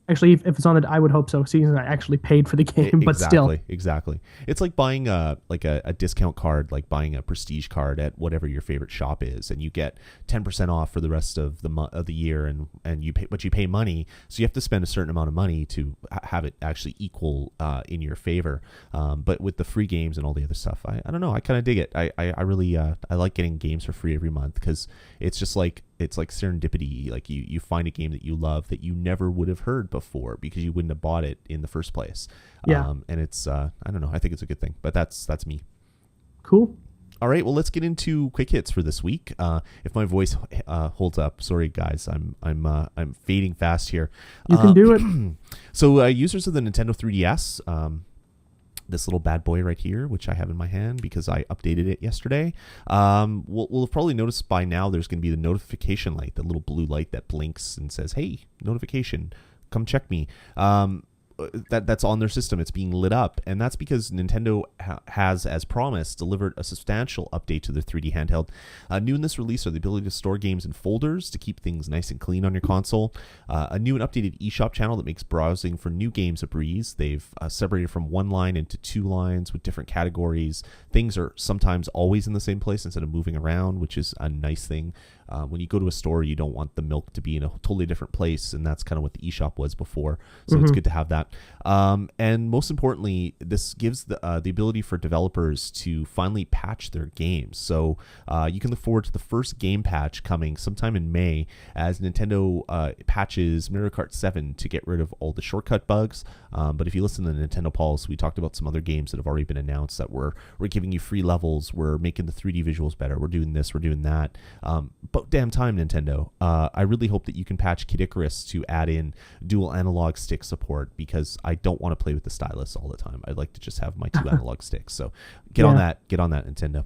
actually, if it's on it, I would hope so, seeing I actually paid for the game, but still. Exactly. It's like buying a discount card, like buying a prestige card at whatever your favorite shop is, and you get 10% off for the rest of the year, and you pay money, so you have to spend a certain amount of money to have it actually equal in your favor. But with the free games and all the other stuff, I don't know, I kind of dig it. I really I like getting games for free every month because it's just like serendipity. Like you find a game that you love that you never would have heard before because you wouldn't have bought it in the first place. And it's I don't know, I think it's a good thing. But that's me. Cool. All right, well, let's get into quick hits for this week. If my voice holds up, sorry guys, I'm fading fast here. You can do it. So users of the Nintendo 3DS, this little bad boy right here, which I have in my hand because I updated it yesterday, we'll have probably noticed by now there's going to be the notification light, the little blue light that blinks and says, "Hey, notification, come check me." That's on their system. It's being lit up, and that's because Nintendo has, as promised, delivered a substantial update to their 3D handheld. New in this release are the ability to store games in folders to keep things nice and clean on your console, a new and updated eShop channel that makes browsing for new games a breeze. They've separated from one line into two lines with different categories. Things are sometimes always in the same place instead of moving around, which is a nice thing. When you go to a store, you don't want the milk to be in a totally different place, and that's kind of what the eShop was before. So it's good to have that. And most importantly, this gives the ability for developers to finally patch their games. So you can look forward to the first game patch coming sometime in May as Nintendo patches Mario Kart 7 to get rid of all the shortcut bugs. But if you listen to the Nintendo Pulse, we talked about some other games that have already been announced that we're giving you free levels, we're making the 3D visuals better, we're doing this, we're doing that. But damn time, Nintendo. I really hope that you can patch Kid Icarus to add in dual analog stick support, because I don't want to play with the stylus all the time. I'd like to just have my two analog sticks. So get on that, Nintendo.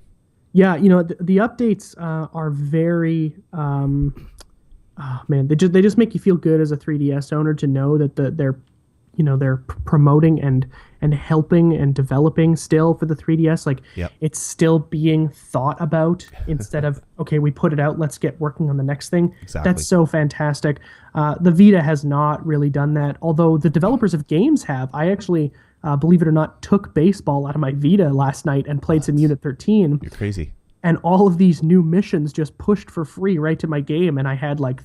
Yeah, the updates are very oh man, they just make you feel good as a 3DS owner to know that they're promoting and helping and developing still for the 3DS. Like, It's still being thought about instead of, okay, we put it out, let's get working on the next thing. Exactly. That's so fantastic. The Vita has not really done that, although the developers of games have. I actually, believe it or not, took baseball out of my Vita last night and played some Unit 13. You're crazy. And all of these new missions just pushed for free right to my game, and I had like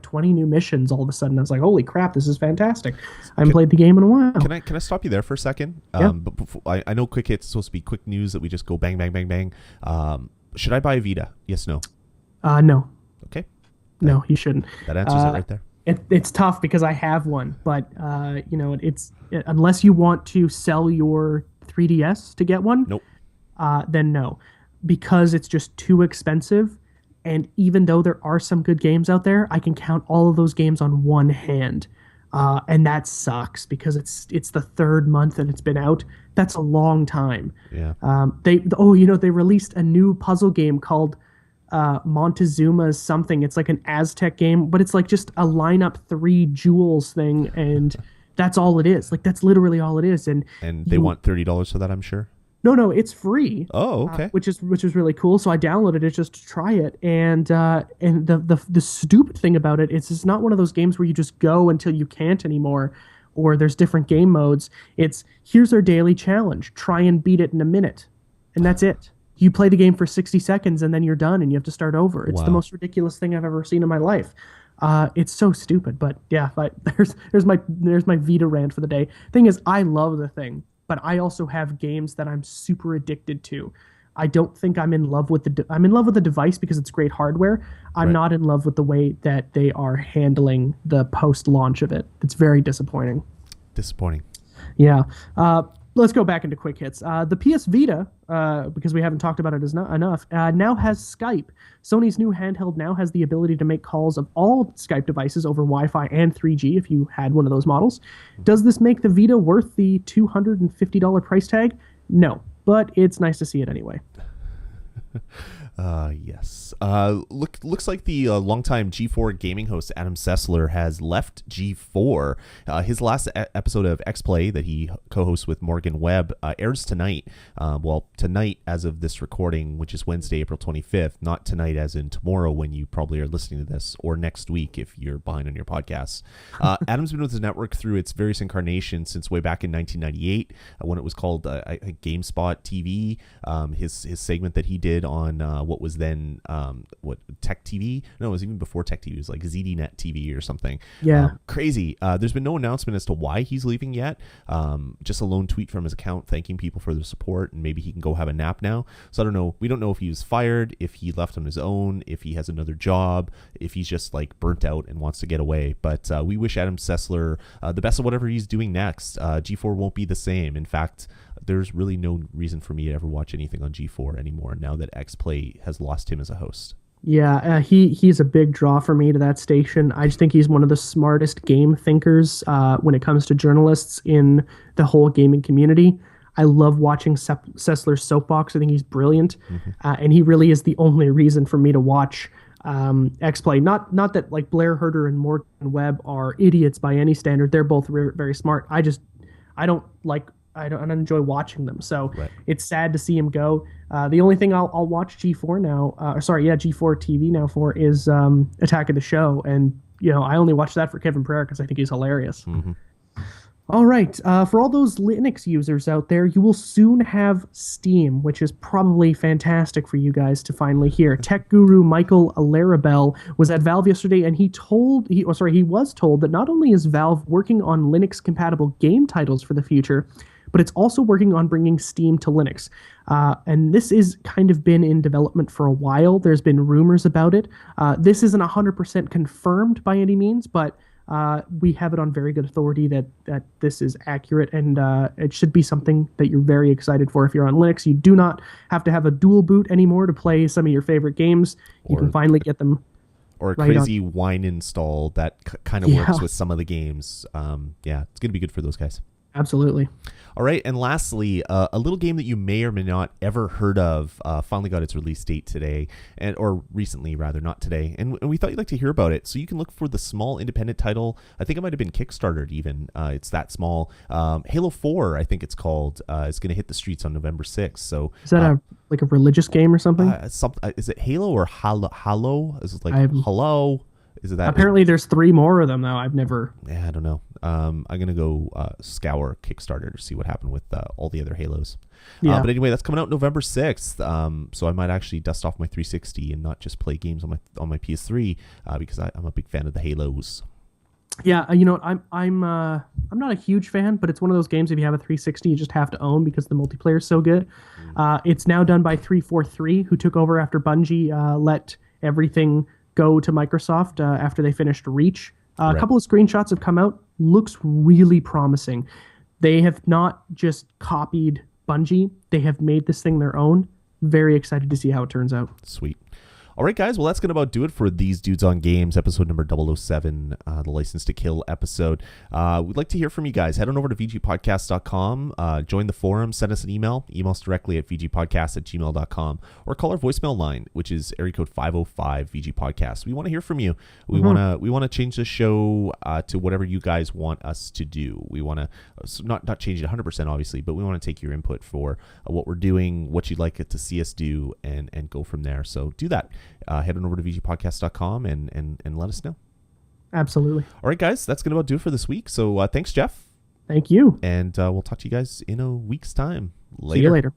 20 new missions all of a sudden. I was like, holy crap, this is fantastic. I haven't played the game in a while. Can I stop you there for a second? But before, I know quick hits is supposed to be quick news that we just go bang, bang, bang, bang. Should I buy a Vita? Yes, no? No. Okay. No, you shouldn't. That answers it right there. It's tough because I have one, but it's unless you want to sell your 3DS to get one, nope. Then no, because it's just too expensive. And even though there are some good games out there, I can count all of those games on one hand. And that sucks because it's the third month that it's been out. That's a long time. Yeah. They released a new puzzle game called Montezuma's something. It's like an Aztec game, but it's like just a lineup 3 jewels thing, and that's all it is. Like, that's literally all it is. And they want $30 for that, I'm sure. No, it's free. Oh, okay. Which is really cool. So I downloaded it just to try it, and the stupid thing about it is it's not one of those games where you just go until you can't anymore, or there's different game modes. It's, here's our daily challenge: try and beat it in a minute, and that's it. You play the game for 60 seconds and then you're done, and you have to start over. It's the most ridiculous thing I've ever seen in my life. It's so stupid, but yeah, there's my Vita rant for the day. Thing is, I love the thing, but I also have games that I'm super addicted to. I don't think I'm in love with I'm in love with the device because it's great hardware. I'm not in love with the way that they are handling the post-launch of it. It's very disappointing. Yeah. Let's go back into quick hits. The PS Vita, because we haven't talked about it enough, now has Skype. Sony's new handheld now has the ability to make calls of all Skype devices over Wi-Fi and 3G if you had one of those models. Does this make the Vita worth the $250 price tag? No, but it's nice to see it anyway. Yes. Looks like the longtime G4 gaming host Adam Sessler has left G4. His last episode of X-Play that he co-hosts with Morgan Webb airs tonight. Tonight as of this recording, which is Wednesday, April 25th. Not tonight as in tomorrow when you probably are listening to this, or next week if you're behind on your podcasts. Adam's been with the network through its various incarnations since way back in 1998 when it was called GameSpot TV. His segment that he did on what was then Tech TV. No, it was even before Tech TV. It was like ZDNet TV or something. Yeah, crazy. There's been no announcement as to why he's leaving yet. Just a lone tweet from his account thanking people for their support, and maybe he can go have a nap now. So I don't know. We don't know if he was fired, if he left on his own, if he has another job, if he's just like burnt out and wants to get away. But we wish Adam Sessler the best of whatever he's doing next. G4 won't be the same. In fact, there's really no reason for me to ever watch anything on G4 anymore now that XPlay has lost him as a host. Yeah, he's a big draw for me to that station. I just think he's one of the smartest game thinkers when it comes to journalists in the whole gaming community. I love watching Sessler's Soapbox. I think he's brilliant, and he really is the only reason for me to watch XPlay. Not that like Blair Herter and Morgan Webb are idiots by any standard. They're both very smart. I don't like I don't enjoy watching them. So Right. it's sad to see him go. The only thing I'll watch G4 now, G4 TV now for is Attack of the Show, and I only watch that for Kevin Pereira because I think he's hilarious. All right, for all those Linux users out there, you will soon have Steam, which is probably fantastic for you guys to finally hear. Tech guru Michael Larabelle was at Valve yesterday, and he was told that not only is Valve working on Linux-compatible game titles for the future, but it's also working on bringing Steam to Linux. And this is kind of been in development for a while. There's been rumors about it. This isn't 100% confirmed by any means, but we have it on very good authority that this is accurate, and it should be something that you're very excited for if you're on Linux. You do not have to have a dual boot anymore to play some of your favorite games. You can finally get them. Or a right crazy wine install that kind of works with some of the games. It's going to be good for those guys. Absolutely. All right, and lastly, a little game that you may or may not ever heard of finally got its release date today, or recently rather, not today, and we thought you'd like to hear about it. So you can look for the small independent title. I think it might have been Kickstartered even. It's that small. Halo 4, I think it's called, is going to hit the streets on November 6th. So is that a religious game or something? Is it Halo or Halo? Is it like Hello? Is it that? Apparently, there's 3 more of them now. I've never. Yeah, I don't know. I'm gonna go scour Kickstarter to see what happened with all the other Halos. Yeah. But anyway, that's coming out November 6th. So I might actually dust off my 360 and not just play games on my PS3 because I'm a big fan of the Halos. Yeah, I'm not a huge fan, but it's one of those games if you have a 360 you just have to own because the multiplayer is so good. It's now done by 343, who took over after Bungie let everything go to Microsoft after they finished Reach. A couple of screenshots have come out. Looks really promising. They have not just copied Bungie. They have made this thing their own. Very excited to see how it turns out. Sweet. All right, guys. Well, that's going to about do it for These Dudes on Games, episode number 007, the License to Kill episode. We'd like to hear from you guys. Head on over to vgpodcast.com, join the forum, send us an email. Email us directly at vgpodcast@gmail.com, or call our voicemail line, which is area code 505 VGPodcast. We want to hear from you. We want to change the show to whatever you guys want us to do. We want to not change it 100%, obviously, but we want to take your input for what we're doing, what you'd like it to see us do, and go from there. So do that. Head on over to vgpodcast.com and let us know. Absolutely. All right, guys, that's going to about do it for this week. So thanks, Jeff. Thank you. And we'll talk to you guys in a week's time. Later. See you later.